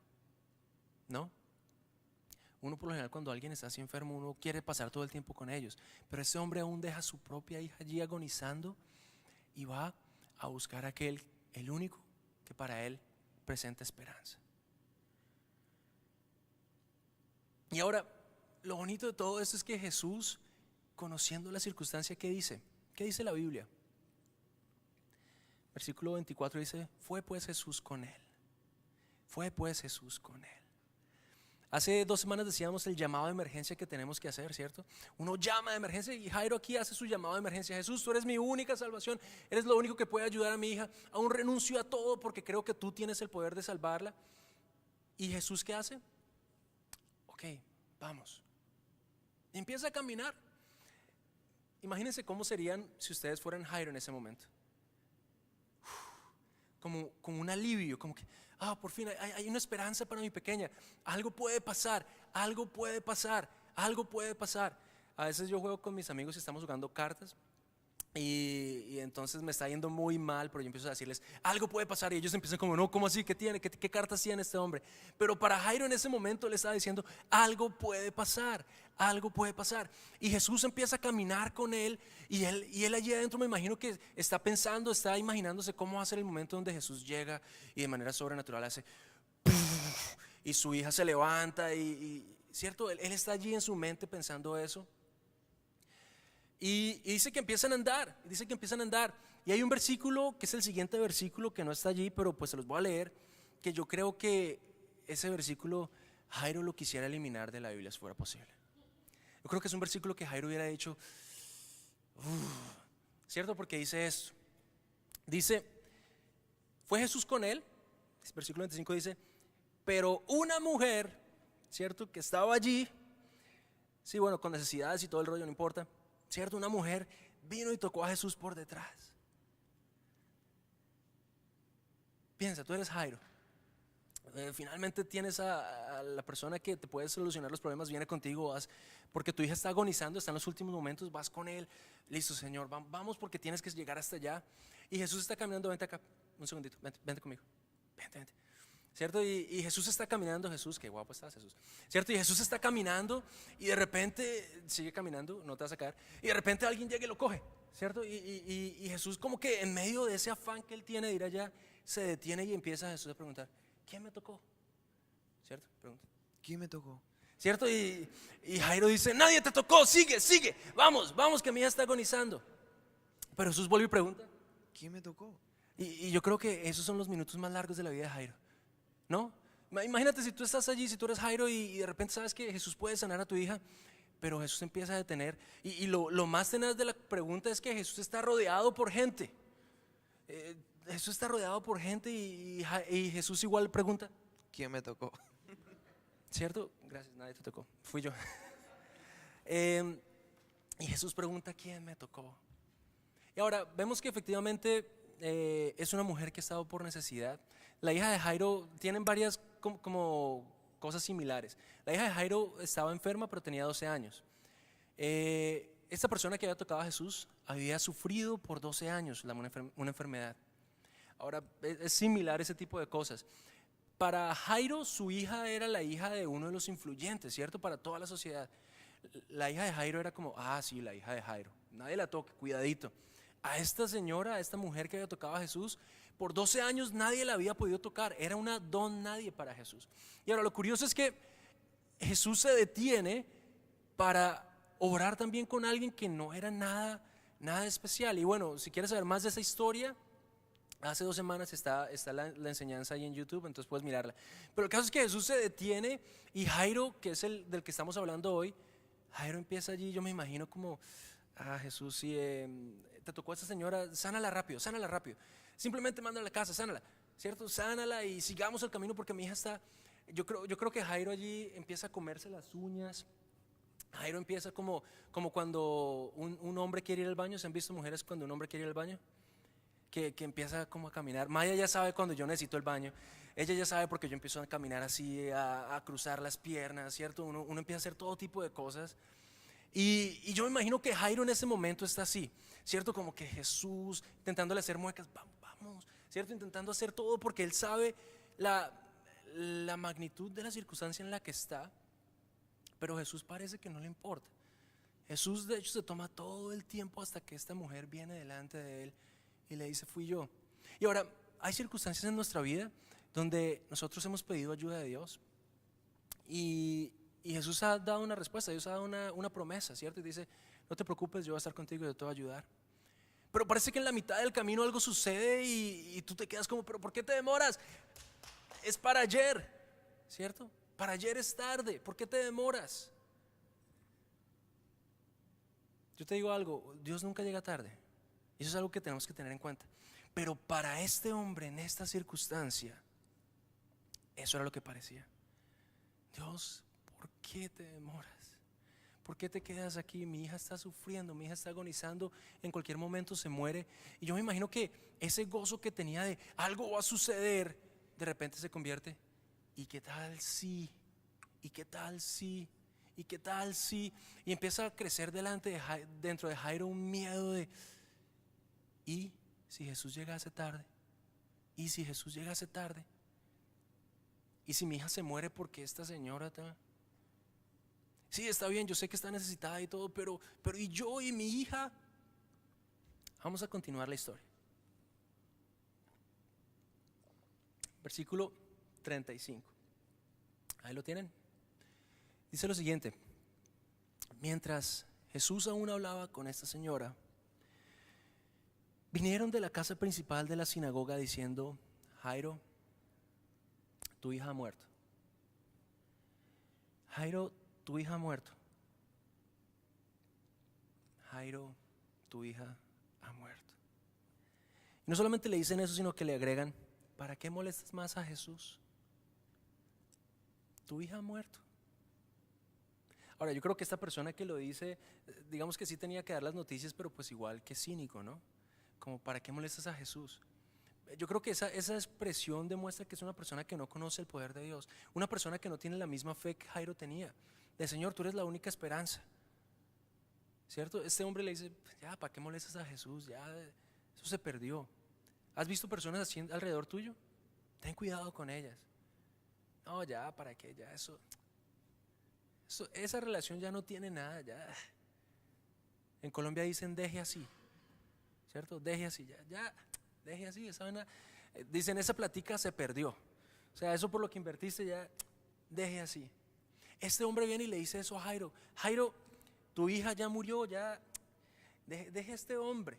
¿no? Uno por lo general cuando alguien está así enfermo, uno quiere pasar todo el tiempo con ellos, pero ese hombre aún deja a su propia hija allí agonizando y va a buscar a aquel, el único que para él presenta esperanza. Y ahora, lo bonito de todo esto es que Jesús, conociendo la circunstancia, ¿qué dice? ¿Qué dice la Biblia? Versículo 24 dice: fue pues Jesús con él. Fue pues Jesús con él. Hace 2 semanas decíamos el llamado de emergencia que tenemos que hacer, ¿cierto? Uno llama de emergencia y Jairo aquí hace su llamado de emergencia. Jesús, tú eres mi única salvación, eres lo único que puede ayudar a mi hija. Aún renuncio a todo porque creo que tú tienes el poder de salvarla. ¿Y Jesús qué hace? Ok, vamos. Y empieza a caminar. Imagínense cómo serían si ustedes fueran Jairo en ese momento. Como un alivio, como que por fin hay una esperanza para mi pequeña. Algo puede pasar, algo puede pasar, algo puede pasar. A veces yo juego con mis amigos y estamos jugando cartas y entonces me está yendo muy mal, pero yo empiezo a decirles algo puede pasar y ellos empiezan como no, ¿cómo así? ¿Qué tiene? ¿Qué cartas tiene este hombre? Pero para Jairo en ese momento le estaba diciendo algo puede pasar, algo puede pasar. Y Jesús empieza a caminar con él y él allí adentro me imagino que está pensando, está imaginándose cómo va a ser el momento donde Jesús llega y de manera sobrenatural hace y su hija se levanta y ¿cierto? Él está allí en su mente pensando eso. Y dice que empiezan a andar, y hay un versículo que es el siguiente versículo que no está allí, pero pues se los voy a leer, que yo creo que ese versículo Jairo lo quisiera eliminar de la Biblia si fuera posible. Yo creo que es un versículo que Jairo hubiera dicho, ¿cierto? Porque dice esto, dice, fue Jesús con él, versículo 25 dice, pero una mujer, ¿cierto? Que estaba allí, sí, bueno, con necesidades y todo el rollo, no importa, ¿cierto? Una mujer vino y tocó a Jesús por detrás. Piensa, tú eres Jairo. Finalmente tienes a la persona que te puede solucionar los problemas, viene contigo, vas, porque tu hija está agonizando, está en los últimos momentos, vas con él, listo Señor, vamos porque tienes que llegar hasta allá. Y Jesús está caminando, vente acá, un segundito, vente conmigo, vente. ¿Cierto? Y Jesús está caminando, Jesús, qué guapo estás Jesús, ¿cierto? Y Jesús está caminando y de repente sigue caminando, no te vas a caer, y de repente alguien llega y lo coge, ¿cierto? Y Jesús como que en medio de ese afán que él tiene de ir allá, se detiene y empieza Jesús a preguntar, ¿quién me tocó? ¿Cierto? Pregunta. ¿Quién me tocó? ¿Cierto? Y Jairo dice, nadie te tocó, sigue, vamos que mi hija está agonizando. Pero Jesús vuelve y pregunta, ¿quién me tocó? Y yo creo que esos son los minutos más largos de la vida de Jairo, ¿no? Imagínate si tú estás allí, si tú eres Jairo y de repente sabes que Jesús puede sanar a tu hija, pero Jesús empieza a detener y lo más tenaz de la pregunta es que Jesús está rodeado por gente. Jesús está rodeado por gente y Jesús igual pregunta, ¿quién me tocó? ¿cierto? Gracias, nadie te tocó, fui yo. Y Jesús pregunta, ¿quién me tocó? Y ahora vemos que efectivamente es una mujer que ha estado por necesidad. La hija de Jairo, tienen varias como cosas similares. La hija de Jairo estaba enferma pero tenía 12 años. Esta persona que había tocado a Jesús había sufrido por 12 años una enfermedad. Ahora es similar ese tipo de cosas. Para Jairo su hija era la hija de uno de los influyentes, ¿cierto? Para toda la sociedad. La hija de Jairo era como, sí, la hija de Jairo, nadie la toque, cuidadito. A esta señora, a esta mujer que había tocado a Jesús, por 12 años nadie la había podido tocar, era una don nadie para Jesús. Y ahora lo curioso es que Jesús se detiene para orar también con alguien que no era nada especial. Y bueno, si quieres saber más de esa historia, hace 2 semanas está la enseñanza ahí en YouTube, entonces puedes mirarla. Pero el caso es que Jesús se detiene y Jairo, que es el del que estamos hablando hoy, Jairo empieza allí, yo me imagino como Jesús, si te tocó a esta señora, sánala rápido, sánala rápido. Simplemente mándala a la casa, sánala, ¿cierto? Sánala y sigamos el camino porque mi hija está. Yo creo que Jairo allí empieza a comerse las uñas. Jairo empieza como cuando un hombre quiere ir al baño. ¿Se han visto mujeres cuando un hombre quiere ir al baño? Que empieza como a caminar. Maya ya sabe cuando yo necesito el baño. Ella ya sabe porque yo empiezo a caminar así, a cruzar las piernas, ¿cierto? Uno empieza a hacer todo tipo de cosas. Y yo me imagino que Jairo en ese momento está así, ¿cierto? Como que Jesús intentándole hacer muecas, vamos, ¿cierto? Intentando hacer todo porque él sabe la magnitud de la circunstancia en la que está. Pero Jesús parece que no le importa. Jesús de hecho se toma todo el tiempo hasta que esta mujer viene delante de él y le dice, fui yo. Y ahora, hay circunstancias en nuestra vida donde nosotros hemos pedido ayuda de Dios y Jesús ha dado una respuesta, Dios ha dado una promesa, ¿cierto? Y dice, no te preocupes, yo voy a estar contigo y yo te voy a ayudar. Pero parece que en la mitad del camino algo sucede y tú te quedas como, pero ¿por qué te demoras? Es para ayer, ¿cierto? Para ayer es tarde, ¿por qué te demoras? Yo te digo algo, Dios nunca llega tarde. Y eso es algo que tenemos que tener en cuenta. Pero para este hombre en esta circunstancia, eso era lo que parecía. Dios, ¿por qué te demoras? ¿Por qué te quedas aquí? Mi hija está sufriendo, mi hija está agonizando, en cualquier momento se muere. Y yo me imagino que ese gozo que tenía de algo va a suceder, de repente se convierte, ¿y qué tal si? ¿Y qué tal si? ¿Y qué tal si? Y empieza a crecer dentro de Jairo un miedo de, ¿y si Jesús llegase tarde? ¿Y si Jesús llegase tarde? ¿Y si mi hija se muere porque esta señora está? Sí, está bien, yo sé que está necesitada y todo, pero ¿y yo y mi hija? Vamos a continuar la historia. Versículo 35. Ahí lo tienen. Dice lo siguiente: mientras Jesús aún hablaba con esta señora, vinieron de la casa principal de la sinagoga diciendo, Jairo, tu hija ha muerto. Jairo, tu hija ha muerto. Jairo, tu hija ha muerto. Y no solamente le dicen eso, sino que le agregan, ¿para qué molestas más a Jesús? Tu hija ha muerto. Ahora, yo creo que esta persona que lo dice, digamos que sí tenía que dar las noticias, pero pues igual que cínico, ¿no? Como, ¿para qué molestas a Jesús? Yo creo que esa expresión demuestra que es una persona que no conoce el poder de Dios, una persona que no tiene la misma fe que Jairo tenía, de Señor, tú eres la única esperanza, ¿cierto? Este hombre le dice, ya, ¿para qué molestas a Jesús? Ya, eso se perdió. ¿Has visto personas así alrededor tuyo? Ten cuidado con ellas. No, ya, ¿para qué? Ya esa relación ya no tiene nada, ya. En Colombia dicen deje así, ¿cierto? Deje así, ya, deje así. Dicen esa platica se perdió. O sea, eso por lo que invertiste ya, deje así. Este hombre viene y le dice eso a Jairo. Jairo, tu hija ya murió, ya, deje a este hombre.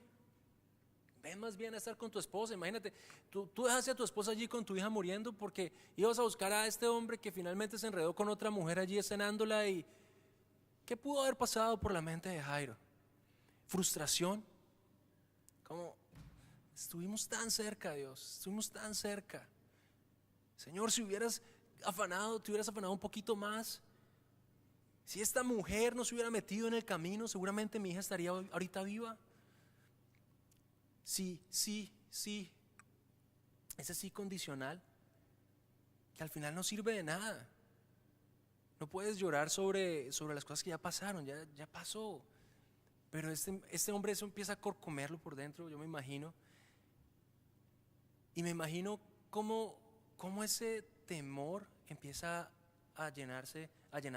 Ven más bien a estar con tu esposa. Imagínate, tú dejaste a tu esposa allí con tu hija muriendo porque ibas a buscar a este hombre que finalmente se enredó con otra mujer allí cenándola. Y ¿qué pudo haber pasado por la mente de Jairo? Frustración. Como estuvimos tan cerca, Dios, estuvimos tan cerca. Señor, si hubieras afanado, te hubieras afanado un poquito más. Si esta mujer no se hubiera metido en el camino, seguramente mi hija estaría ahorita viva. Sí. Ese sí condicional que al final no sirve de nada. No puedes llorar sobre las cosas que ya pasaron, ya pasó. Pero este hombre eso empieza a corcomerlo por dentro, yo me imagino. Y me imagino cómo ese temor empieza a llenar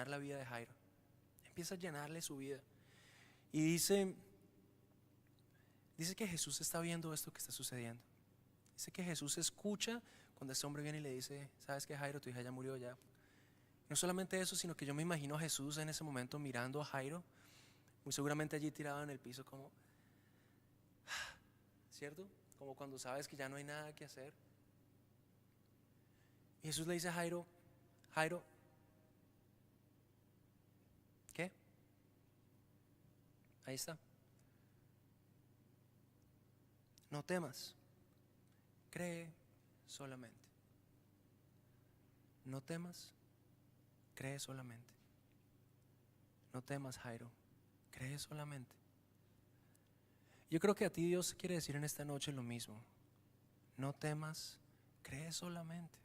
la vida de Jairo. Empieza a llenarle su vida. Y dice que Jesús está viendo esto que está sucediendo. Dice que Jesús escucha cuando este hombre viene y le dice, ¿sabes qué, Jairo? Tu hija ya murió ya. No solamente eso, sino que yo me imagino a Jesús en ese momento mirando a Jairo, muy seguramente allí tirado en el piso como, ¿cierto? Como cuando sabes que ya no hay nada que hacer. Y Jesús le dice a Jairo, Jairo, ¿qué? Ahí está, no temas, cree solamente. No temas, cree solamente. No temas, Jairo, cree solamente. Yo creo que a ti Dios quiere decir en esta noche lo mismo. No temas, cree solamente.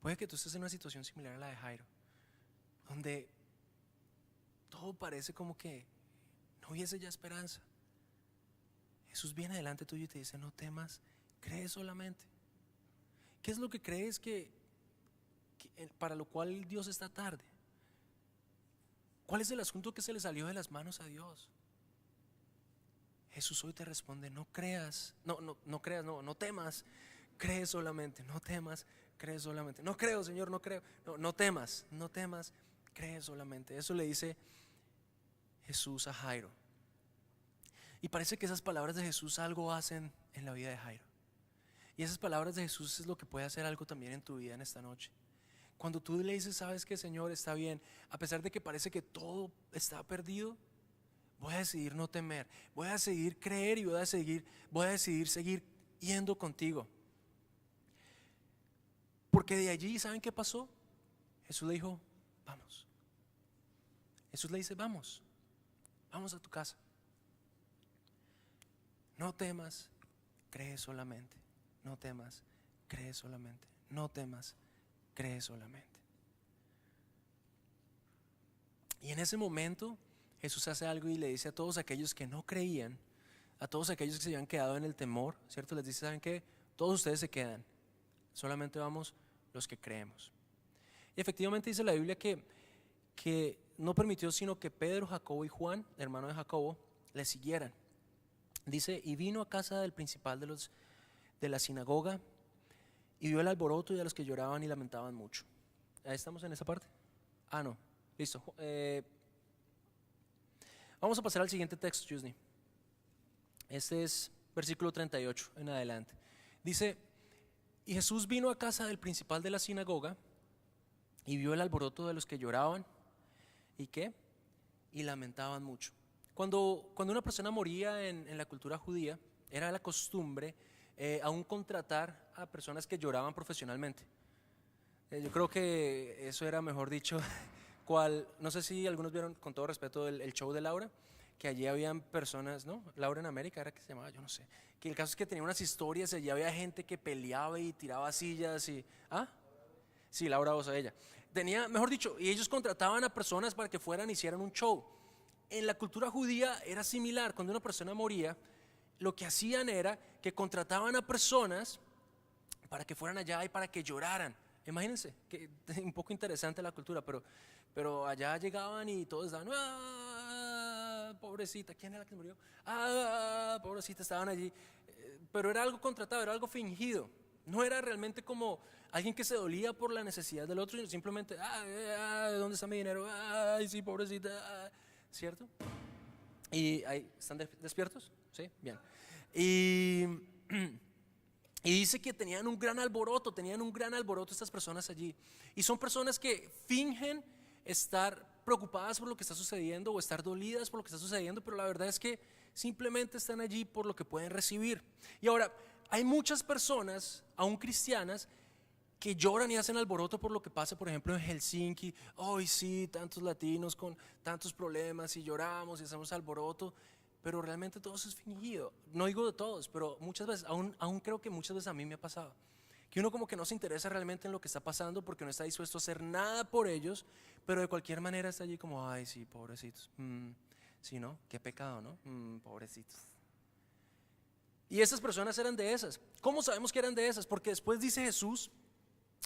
Puede que tú estés en una situación similar a la de Jairo, donde todo parece como que no hubiese ya esperanza. Jesús viene delante tuyo y te dice: no temas, cree solamente. ¿Qué es lo que crees que para lo cual Dios está tarde? ¿Cuál es el asunto que se le salió de las manos a Dios? Jesús hoy te responde: no creas, no temas, cree solamente. No temas, cree solamente. No creo, Señor, no creo. No temas, cree solamente. Eso le dice Jesús a Jairo. Y parece que esas palabras de Jesús algo hacen en la vida de Jairo. Y esas palabras de Jesús es lo que puede hacer algo también en tu vida en esta noche. Cuando tú le dices: sabes que, Señor, está bien, a pesar de que parece que todo está perdido, voy a decidir no temer, voy a decidir creer y voy a decidir seguir yendo contigo. Porque de allí, ¿saben qué pasó? Jesús le dijo: vamos. Jesús le dice: vamos a tu casa. No temas, cree solamente. No temas, cree solamente. No temas, cree solamente. Y en ese momento Jesús hace algo y le dice a todos aquellos que no creían, a todos aquellos que se habían quedado en el temor, ¿cierto? Les dice: ¿saben qué? Todos ustedes se quedan, solamente vamos los que creemos. Y efectivamente dice la Biblia que no permitió sino que Pedro, Jacobo y Juan, hermano de Jacobo, le siguieran. Dice: y vino a casa del principal de la sinagoga y vio el alboroto y a los que lloraban y lamentaban mucho. ¿Ahí estamos en esa parte? No, listo. Vamos a pasar al siguiente texto, Yusni. Este es versículo 38 en adelante. Dice: y Jesús vino a casa del principal de la sinagoga y vio el alboroto de los que lloraban y ¿qué? Y lamentaban mucho. Cuando una persona moría en la cultura judía, era la costumbre aún contratar a personas que lloraban profesionalmente. Yo creo que eso era, mejor dicho, no sé si algunos vieron, con todo respeto, el show de Laura, que allí habían personas, ¿no? Laura en América era que se llamaba, yo no sé. Que el caso es que tenía unas historias y allí había gente que peleaba y tiraba sillas y... Sí, Laura Osa, ella. Tenía, mejor dicho, y ellos contrataban a personas para que fueran y hicieran un show. En la cultura judía era similar. Cuando una persona moría, lo que hacían era que contrataban a personas para que fueran allá y para que lloraran. Imagínense, que un poco interesante la cultura, pero allá llegaban y todos estaban: pobrecita, ¿quién era la que murió? Pobrecita, estaban allí. Pero era algo contratado, era algo fingido. No era realmente como alguien que se dolía por la necesidad del otro, sino simplemente: ¿dónde está mi dinero? Ay, sí, pobrecita. ¿Cierto? Y ahí, ¿están despiertos? Sí, bien. Y dice que tenían un gran alboroto estas personas allí. Y son personas que fingen estar preocupadas por lo que está sucediendo o estar dolidas por lo que está sucediendo, pero la verdad es que simplemente están allí por lo que pueden recibir. Y ahora, hay muchas personas, aún cristianas, que lloran y hacen alboroto por lo que pasa, por ejemplo, en Helsinki. Hoy sí, tantos latinos con tantos problemas y lloramos y hacemos alboroto, pero realmente todo eso es fingido. No digo de todos, pero muchas veces, aún creo que muchas veces a mí me ha pasado, que uno como que no se interesa realmente en lo que está pasando porque no está dispuesto a hacer nada por ellos, pero de cualquier manera está allí como: ay, sí, pobrecitos. Sí, ¿no? Qué pecado, ¿no? Pobrecitos. Y esas personas eran de esas. ¿Cómo sabemos que eran de esas? Porque después dice Jesús,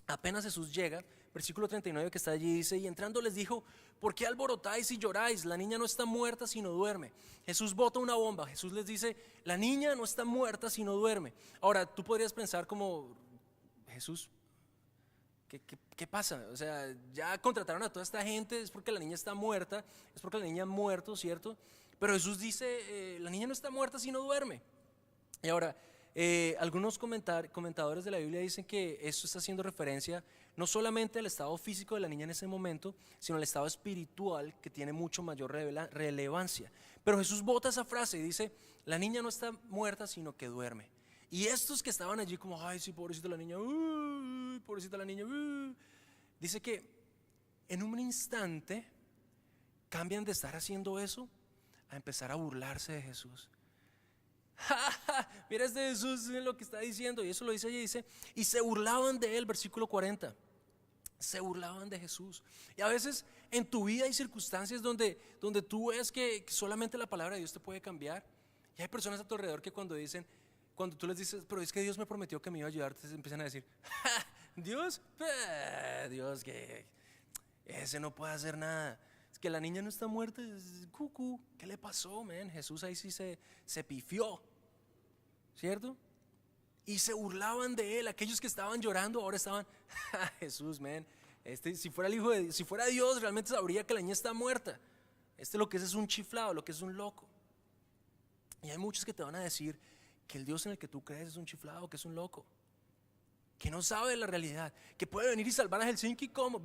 apenas Jesús llega, versículo 39 que está allí, dice: y entrando les dijo: ¿por qué alborotáis y lloráis? La niña no está muerta sino duerme. Jesús bota una bomba. Jesús les dice: la niña no está muerta sino duerme. Ahora, tú podrías pensar como: Jesús, ¿qué pasa? O sea, ya contrataron a toda esta gente, es porque la niña está muerta, es porque la niña ha muerto, ¿cierto? Pero Jesús dice: la niña no está muerta sino duerme. Y ahora, Algunos comentadores de la Biblia dicen que esto está haciendo referencia no solamente al estado físico de la niña en ese momento, sino al estado espiritual, que tiene mucho mayor relevancia. Pero Jesús bota esa frase y dice: la niña no está muerta, sino que duerme. Y estos que estaban allí como: ay, sí, pobrecita la niña, pobrecita la niña, dice que en un instante cambian de estar haciendo eso a empezar a burlarse de Jesús. Mira este Jesús lo que está diciendo, y eso lo dice allí, dice: y se burlaban de él, versículo 40. Se burlaban de Jesús. Y a veces en tu vida hay circunstancias donde tú ves que solamente la palabra de Dios te puede cambiar. Y hay personas a tu alrededor que cuando tú les dices: pero es que Dios me prometió que me iba a ayudar, te empiezan a decir: Dios, Dios, que ese no puede hacer nada. Es que la niña no está muerta, es cucú. ¿Qué le pasó, man? Jesús ahí sí se pifió, ¿cierto? Y se burlaban de él. Aquellos que estaban llorando ahora estaban: Jesús, man, si fuera el hijo de Dios, si fuera Dios, realmente sabría que la niña está muerta. Lo que es un chiflado, lo que es un loco. Y hay muchos que te van a decir que el Dios en el que tú crees es un chiflado, que es un loco, que no sabe la realidad, que puede venir y salvar a Helsinki. ¿Cómo?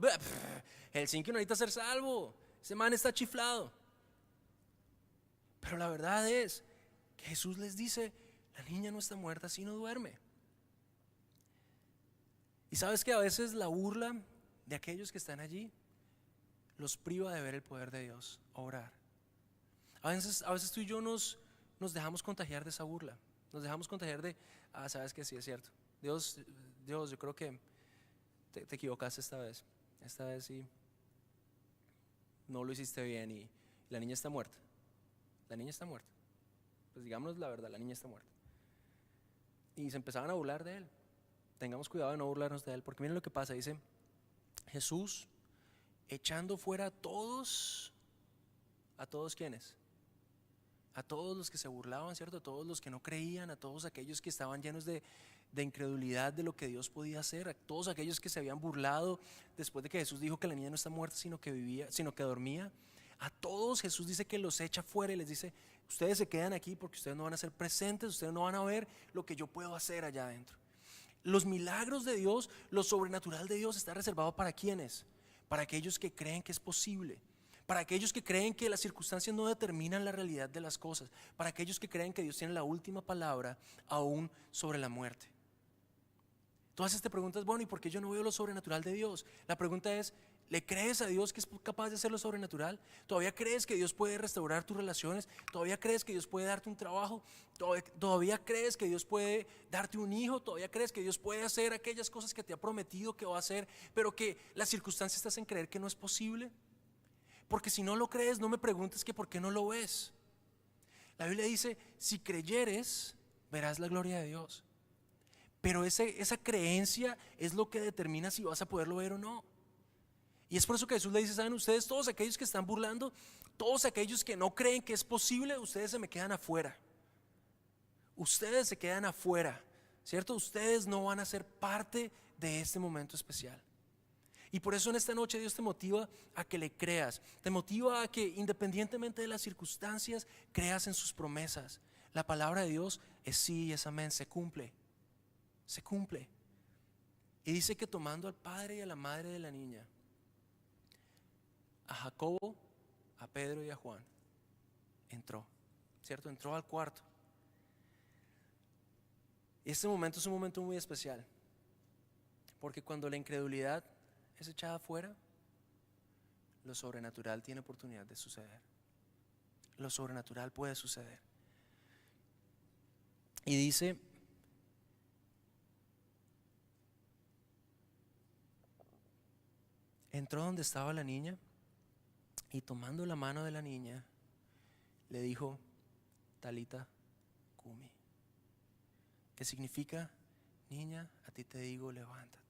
Helsinki no necesita ser salvo, ese man está chiflado. Pero la verdad es que Jesús les dice: la niña no está muerta, sino duerme. Y sabes que a veces la burla de aquellos que están allí los priva de ver el poder de Dios obrar. A veces tú y yo nos dejamos contagiar de esa burla. Nos dejamos contagiar de: sabes que sí, es cierto, Dios, yo creo que te equivocaste esta vez. Esta vez sí no lo hiciste bien, y la niña está muerta. La niña está muerta. Pues digámonos la verdad, la niña está muerta. Y se empezaban a burlar de él. Tengamos cuidado de no burlarnos de él, porque miren lo que pasa. Dice Jesús echando fuera a todos ¿quiénes? A todos los que se burlaban, ¿cierto? A todos los que no creían, a todos aquellos que estaban llenos de incredulidad de lo que Dios podía hacer, a todos aquellos que se habían burlado después de que Jesús dijo que la niña no está muerta, sino que dormía. A todos Jesús dice que los echa fuera y les dice: ustedes se quedan aquí porque ustedes no van a ser presentes, ustedes no van a ver lo que yo puedo hacer allá adentro. Los milagros de Dios, lo sobrenatural de Dios está reservado ¿para quiénes? Para aquellos que creen que es posible, para aquellos que creen que las circunstancias no determinan la realidad de las cosas, para aquellos que creen que Dios tiene la última palabra aún sobre la muerte. Tú haces te preguntas: bueno, ¿y por qué yo no veo lo sobrenatural de Dios? La pregunta es: ¿le crees a Dios que es capaz de hacer lo sobrenatural? ¿Todavía crees que Dios puede restaurar tus relaciones? ¿Todavía crees que Dios puede darte un trabajo? ¿Todavía crees que Dios puede darte un hijo? ¿Todavía crees que Dios puede hacer aquellas cosas que te ha prometido que va a hacer, pero que las circunstancias te hacen creer que no es posible? Porque si no lo crees, no me preguntes que por qué no lo ves. La Biblia dice: si creyeres, verás la gloria de Dios. Pero esa creencia es lo que determina si vas a poderlo ver o no. Y es por eso que Jesús le dice: ¿saben ustedes? Todos aquellos que están burlando, todos aquellos que no creen que es posible, ustedes se me quedan afuera. Ustedes se quedan afuera, ¿cierto? Ustedes no van a ser parte de este momento especial. Y por eso en esta noche Dios te motiva a que le creas. Te motiva a que independientemente de las circunstancias creas en sus promesas. La palabra de Dios es sí y es amén, se cumple. Se cumple. Y dice que tomando al padre y a la madre de la niña, a Jacobo, a Pedro y a Juan, entró, ¿cierto? Entró al cuarto. Y este momento es un momento muy especial, porque cuando la incredulidad es echada afuera, lo sobrenatural tiene oportunidad de suceder. Lo sobrenatural puede suceder. Y dice: entró donde estaba la niña y tomando la mano de la niña le dijo: Talita cumi, que significa: niña, a ti te digo, levántate.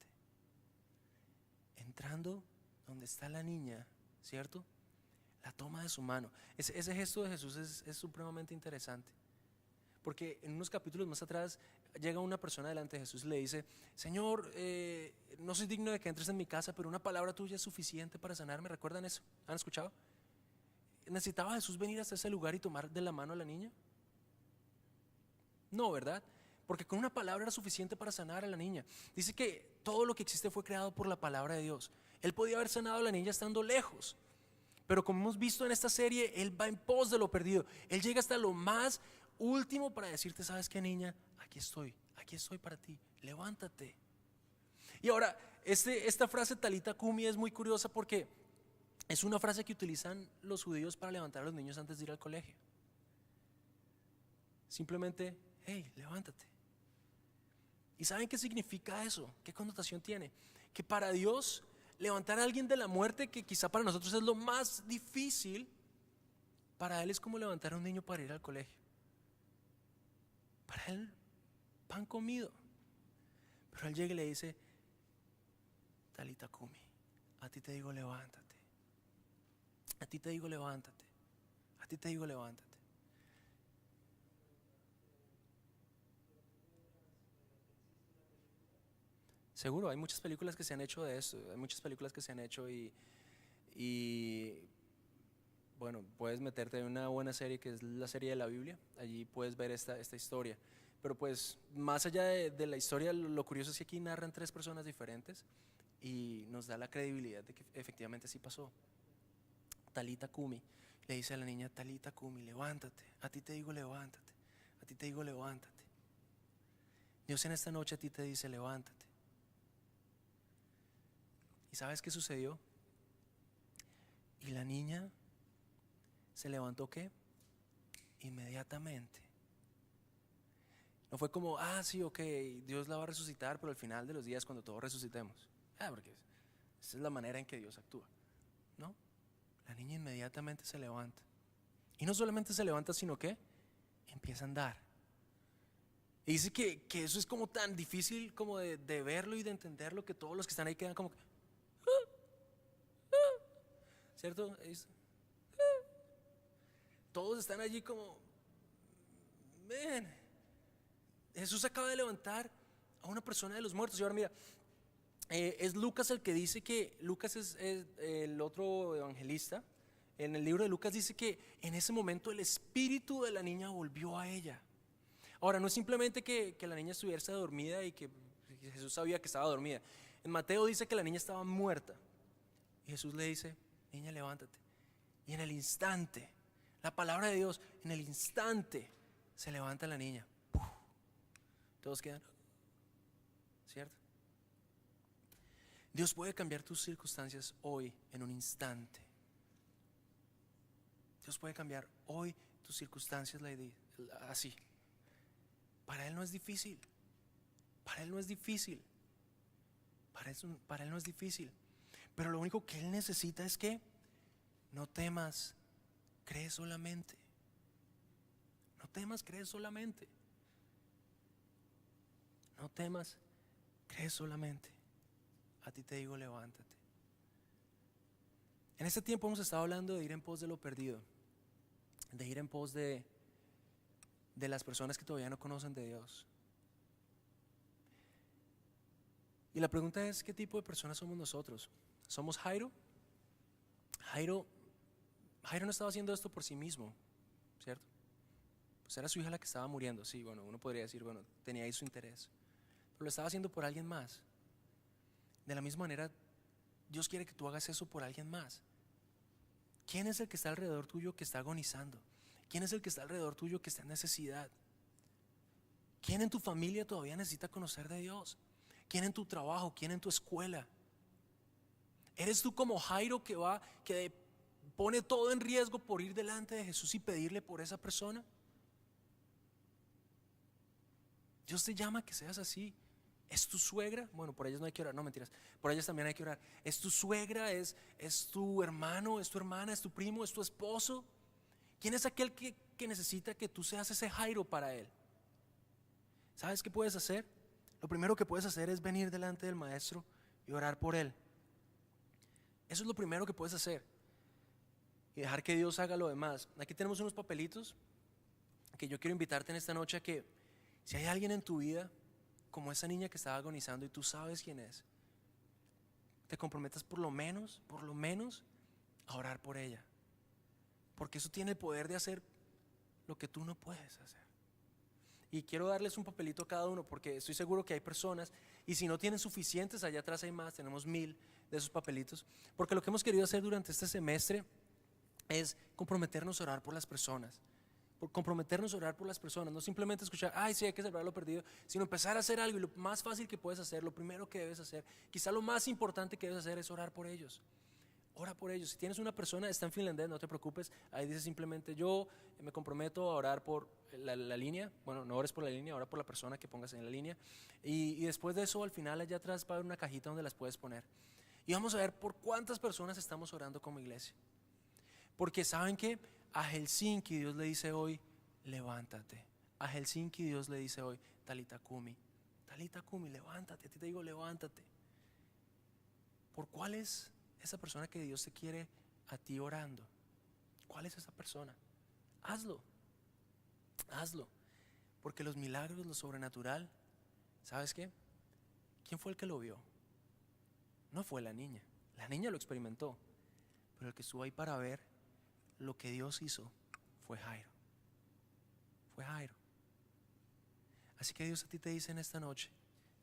Entrando donde está la niña, ¿cierto? La toma de su mano. Ese gesto de Jesús es supremamente interesante, porque en unos capítulos más atrás llega una persona delante de Jesús y le dice: Señor, no soy digno de que entres en mi casa, pero una palabra tuya es suficiente para sanarme. ¿Recuerdan eso? ¿Han escuchado? ¿Necesitaba Jesús venir hasta ese lugar y tomar de la mano a la niña? No, ¿verdad? porque con una palabra era suficiente para sanar a la niña. Dice que todo lo que existe fue creado por la palabra de Dios. Él podía haber sanado a la niña estando lejos, pero como hemos visto en esta serie, Él va en pos de lo perdido. Él llega hasta lo más último para decirte: ¿sabes qué, niña? Aquí estoy para ti, levántate. Y ahora, esta frase Talita Kumi es muy curiosa porque es una frase que utilizan los judíos para levantar a los niños antes de ir al colegio. Simplemente: hey, levántate. ¿Y saben qué significa eso? ¿Qué connotación tiene? Que para Dios, levantar a alguien de la muerte, que quizá para nosotros es lo más difícil, para Él es como levantar a un niño para ir al colegio. Para Él, pan comido. Pero Él llega y le dice: Talita Kumi, a ti te digo levántate. A ti te digo levántate. A ti te digo levántate. Seguro, hay muchas películas que se han hecho de eso. Hay muchas películas que se han hecho y bueno, puedes meterte en una buena serie que es la serie de la Biblia. Allí puedes ver esta historia. Pero pues más allá de la historia, lo curioso es que aquí narran tres personas diferentes y nos da la credibilidad de que efectivamente así pasó. Talita Kumi le dice a la niña: Talita Kumi, levántate. A ti te digo levántate. A ti te digo levántate. Dios en esta noche a ti te dice: levántate. ¿Y sabes qué sucedió? Y la niña se levantó, ¿qué? Inmediatamente. No fue como: sí, ok, Dios la va a resucitar, pero al final de los días, cuando todos resucitemos. Porque esa es la manera en que Dios actúa. No, la niña inmediatamente se levanta. Y no solamente se levanta, sino que empieza a andar. Y dice que eso es como tan difícil como de verlo y de entenderlo, que todos los que están ahí quedan como ¿cierto? Todos están allí como: ven, Jesús acaba de levantar a una persona de los muertos. Y ahora mira, es Lucas el que dice que, Lucas es el otro evangelista. En el libro de Lucas dice que en ese momento el espíritu de la niña volvió a ella. Ahora, no es simplemente que la niña estuviese dormida y que Jesús sabía que estaba dormida. En Mateo dice que la niña estaba muerta y Jesús le dice: niña, levántate. Y en el instante, la palabra de Dios, en el instante se levanta la niña. ¡Puf! Todos quedan, ¿cierto? Dios puede cambiar tus circunstancias hoy en un instante. Dios puede cambiar hoy tus circunstancias así. Para Él no es difícil. Para Él no es difícil. Para Él no es difícil. Pero lo único que Él necesita es que no temas, cree solamente. No temas, cree solamente. No temas, cree solamente. A ti te digo, levántate. En este tiempo hemos estado hablando de ir en pos de lo perdido, de ir en pos de las personas que todavía no conocen de Dios. Y la pregunta es: ¿qué tipo de personas somos nosotros? ¿Somos Jairo? Jairo no estaba haciendo esto por sí mismo, ¿cierto? Pues era su hija la que estaba muriendo. Sí, bueno, uno podría decir, bueno, tenía ahí su interés, pero lo estaba haciendo por alguien más. De la misma manera, Dios quiere que tú hagas eso por alguien más. ¿Quién es el que está alrededor tuyo que está agonizando? ¿Quién es el que está alrededor tuyo que está en necesidad? ¿Quién en tu familia todavía necesita conocer de Dios? ¿Quién en tu trabajo? ¿Quién en tu escuela? ¿Eres tú como Jairo que pone todo en riesgo por ir delante de Jesús y pedirle por esa persona? Dios te llama a que seas así. ¿Es tu suegra? Bueno, por ellas no hay que orar, no, mentiras. Por ellas también hay que orar. ¿Es tu suegra? ¿Es tu hermano? ¿Es tu hermana? ¿Es tu primo? ¿Es tu esposo? ¿Quién es aquel que necesita que tú seas ese Jairo para él? ¿Sabes qué puedes hacer? Lo primero que puedes hacer es venir delante del maestro y orar por él. Eso es lo primero que puedes hacer y dejar que Dios haga lo demás. Aquí tenemos unos papelitos que yo quiero invitarte en esta noche a que, si hay alguien en tu vida como esa niña que estaba agonizando y tú sabes quién es, te comprometas por lo menos a orar por ella, porque eso tiene el poder de hacer lo que tú no puedes hacer. Y quiero darles un papelito a cada uno porque estoy seguro que hay personas, y si no tienen suficientes, allá atrás hay más, tenemos 1000 de esos papelitos. Porque lo que hemos querido hacer durante este semestre es comprometernos a orar por las personas. Por comprometernos a orar por las personas, no simplemente escuchar, ay, sí, hay que celebrar lo perdido, sino empezar a hacer algo. Y lo más fácil que puedes hacer, lo primero que debes hacer, quizá lo más importante que debes hacer, es orar por ellos. Ora por ellos. Si tienes una persona, está en finlandés, no te preocupes. Ahí dice simplemente: yo me comprometo a orar por la línea. Bueno, no ores por la línea, ora por la persona que pongas en la línea. Y después de eso, al final allá atrás va a haber una cajita donde las puedes poner. Y vamos a ver por cuántas personas estamos orando como iglesia. Porque ¿saben qué? A Helsinki Dios le dice hoy: levántate. A Helsinki Dios le dice hoy: Talita Kumi. Talita Kumi, levántate. A ti te digo: levántate. ¿Por cuál es esa persona que Dios te quiere a ti orando? ¿Cuál es esa persona? Hazlo. Hazlo. Porque los milagros, lo sobrenatural, ¿sabes qué? ¿Quién fue el que lo vio? No fue la niña. La niña lo experimentó. Pero el que estuvo ahí para ver lo que Dios hizo fue Jairo. Fue Jairo. Así que Dios a ti te dice en esta noche: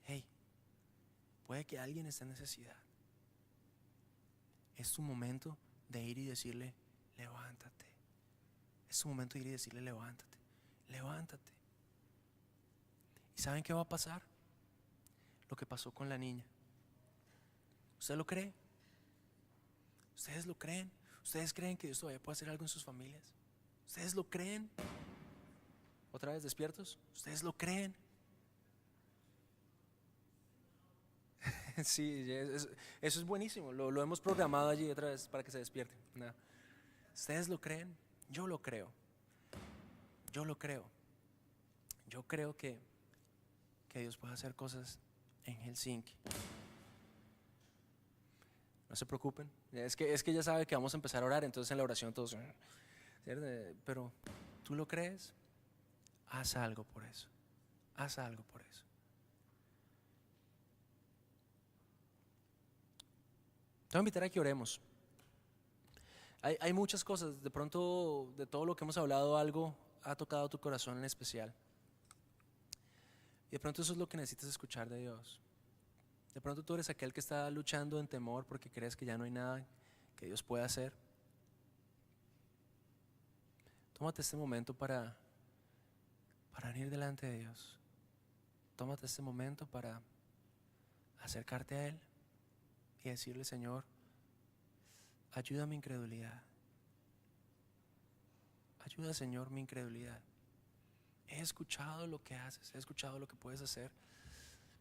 hey, puede que alguien esté en necesidad. Es tu momento de ir y decirle: levántate. Es tu momento de ir y decirle: levántate, levántate. ¿Y saben qué va a pasar? Lo que pasó con la niña. ¿Usted lo cree? ¿Ustedes lo creen? ¿Ustedes creen que Dios todavía puede hacer algo en sus familias? ¿Ustedes lo creen? ¿Otra vez despiertos? ¿Ustedes lo creen? Sí, eso es buenísimo. Lo hemos programado allí otra vez para que se despierten. No. ¿Ustedes lo creen? Yo lo creo. Yo lo creo. Yo creo que Dios puede hacer cosas en Helsinki. No se preocupen. Es que ya sabe que vamos a empezar a orar, entonces en la oración todos, ¿cierto? Pero ¿tú lo crees? Haz algo por eso. Haz algo por eso. Te voy a invitar a que oremos. Hay muchas cosas. De pronto, de todo lo que hemos hablado, algo ha tocado tu corazón en especial. Y de pronto eso es lo que necesitas escuchar de Dios. De pronto tú eres aquel que está luchando en temor porque crees que ya no hay nada que Dios pueda hacer. Tómate este momento para venir delante de Dios. Tómate este momento para acercarte a Él y decirle: Señor, ayuda mi incredulidad. Ayuda, Señor, mi incredulidad. He escuchado lo que haces, he escuchado lo que puedes hacer,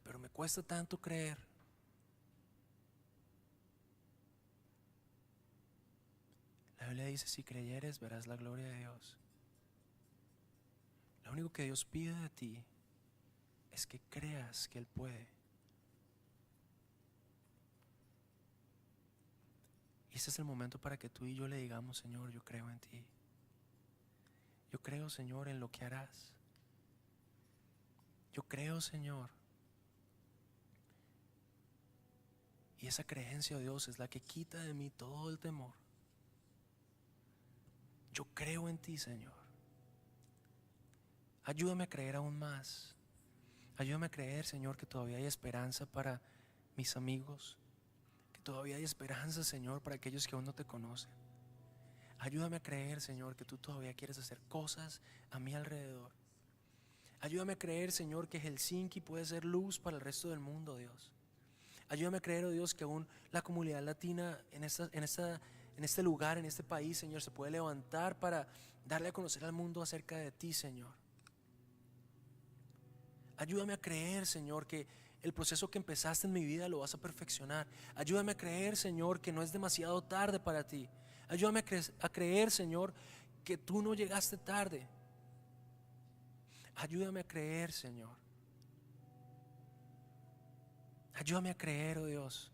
pero me cuesta tanto creer. La Biblia dice: si creyeres, verás la gloria de Dios. Lo único que Dios pide de ti es que creas que Él puede. Y este es el momento para que tú y yo le digamos: Señor, yo creo en ti. Yo creo, Señor, en lo que harás. Yo creo, Señor. Y esa creencia, oh Dios, es la que quita de mí todo el temor. Yo creo en ti, Señor. Ayúdame a creer aún más. Ayúdame a creer, Señor, que todavía hay esperanza para mis amigos. Que todavía hay esperanza, Señor, para aquellos que aún no te conocen. Ayúdame a creer, Señor, que tú todavía quieres hacer cosas a mi alrededor. Ayúdame a creer, Señor, que Helsinki puede ser luz para el resto del mundo, Dios. Ayúdame a creer, oh Dios, que aún la comunidad latina en este lugar, en este país, Señor, se puede levantar para darle a conocer al mundo acerca de ti, Señor. Ayúdame a creer, Señor, que el proceso que empezaste en mi vida lo vas a perfeccionar. Ayúdame a creer, Señor, que no es demasiado tarde para ti. Ayúdame a creer, Señor, que tú no llegaste tarde. Ayúdame a creer, Señor. Ayúdame a creer, oh Dios.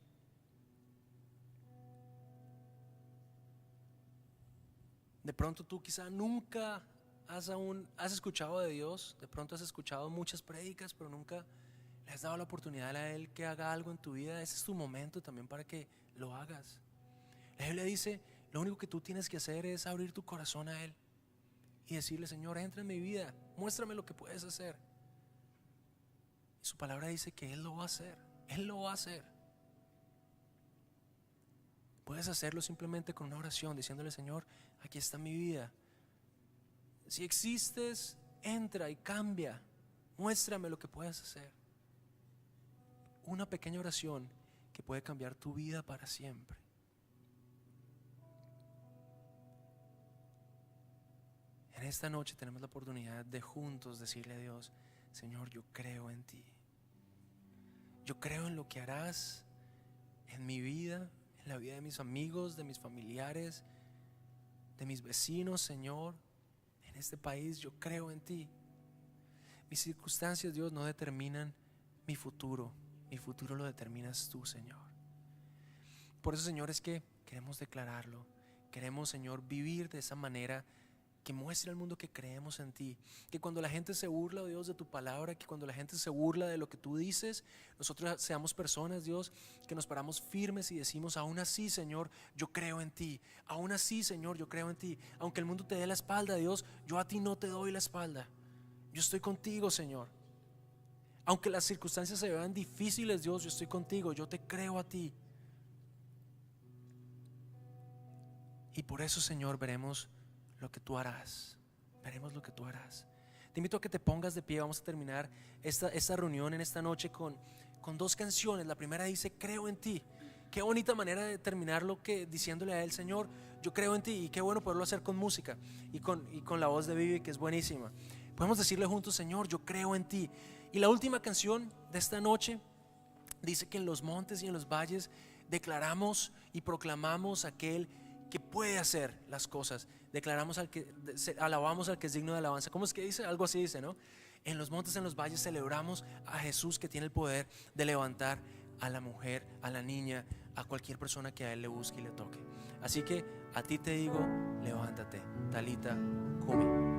De pronto tú quizá nunca has escuchado de Dios. De pronto has escuchado muchas prédicas, pero nunca le has dado la oportunidad a Él que haga algo en tu vida. Ese es tu momento también para que lo hagas. La Biblia dice: lo único que tú tienes que hacer es abrir tu corazón a Él y decirle: Señor, entra en mi vida, muéstrame lo que puedes hacer. Y su palabra dice que Él lo va a hacer. Él lo va a hacer. Puedes hacerlo simplemente con una oración, diciéndole: Señor, aquí está mi vida. Si existes, entra y cambia. Muéstrame lo que puedes hacer. Una pequeña oración que puede cambiar tu vida para siempre. En esta noche tenemos la oportunidad de juntos decirle a Dios: Señor, yo creo en ti. Yo creo en lo que harás en mi vida, en la vida de mis amigos, de mis familiares, de mis vecinos, Señor, en este país. Yo creo en ti. Mis circunstancias, Dios, no determinan mi futuro. Mi futuro lo determinas tú, Señor. Por eso, Señor, es que queremos declararlo. Queremos, Señor, vivir de esa manera que muestre al mundo que creemos en ti. Que cuando la gente se burla, Dios, de tu palabra, que cuando la gente se burla de lo que tú dices, nosotros seamos personas, Dios, que nos paramos firmes y decimos: aún así, Señor, yo creo en ti. Aún así, Señor, yo creo en ti. Aunque el mundo te dé la espalda, Dios, yo a ti no te doy la espalda. Yo estoy contigo, Señor. Aunque las circunstancias se vean difíciles, Dios, yo estoy contigo. Yo te creo a ti. Y por eso, Señor, veremos lo que tú harás. Veremos lo que tú harás. Te invito a que te pongas de pie. Vamos a terminar esta reunión en esta noche con dos canciones. La primera dice: creo en ti. Qué bonita manera de terminarlo, que diciéndole a Él: Señor, yo creo en ti. Y qué bueno poderlo hacer con música y con la voz de Vivi, que es buenísima. Podemos decirle juntos: Señor, yo creo en ti. Y la última canción de esta noche dice que en los montes y en los valles declaramos y proclamamos a aquel que puede hacer las cosas. Declaramos alabamos al que es digno de alabanza. ¿Cómo es que dice? Algo así dice, ¿no? En los montes, en los valles celebramos a Jesús, que tiene el poder de levantar a la mujer, a la niña, a cualquier persona que a Él le busque y le toque. Así que a ti te digo: levántate, Talita cumi.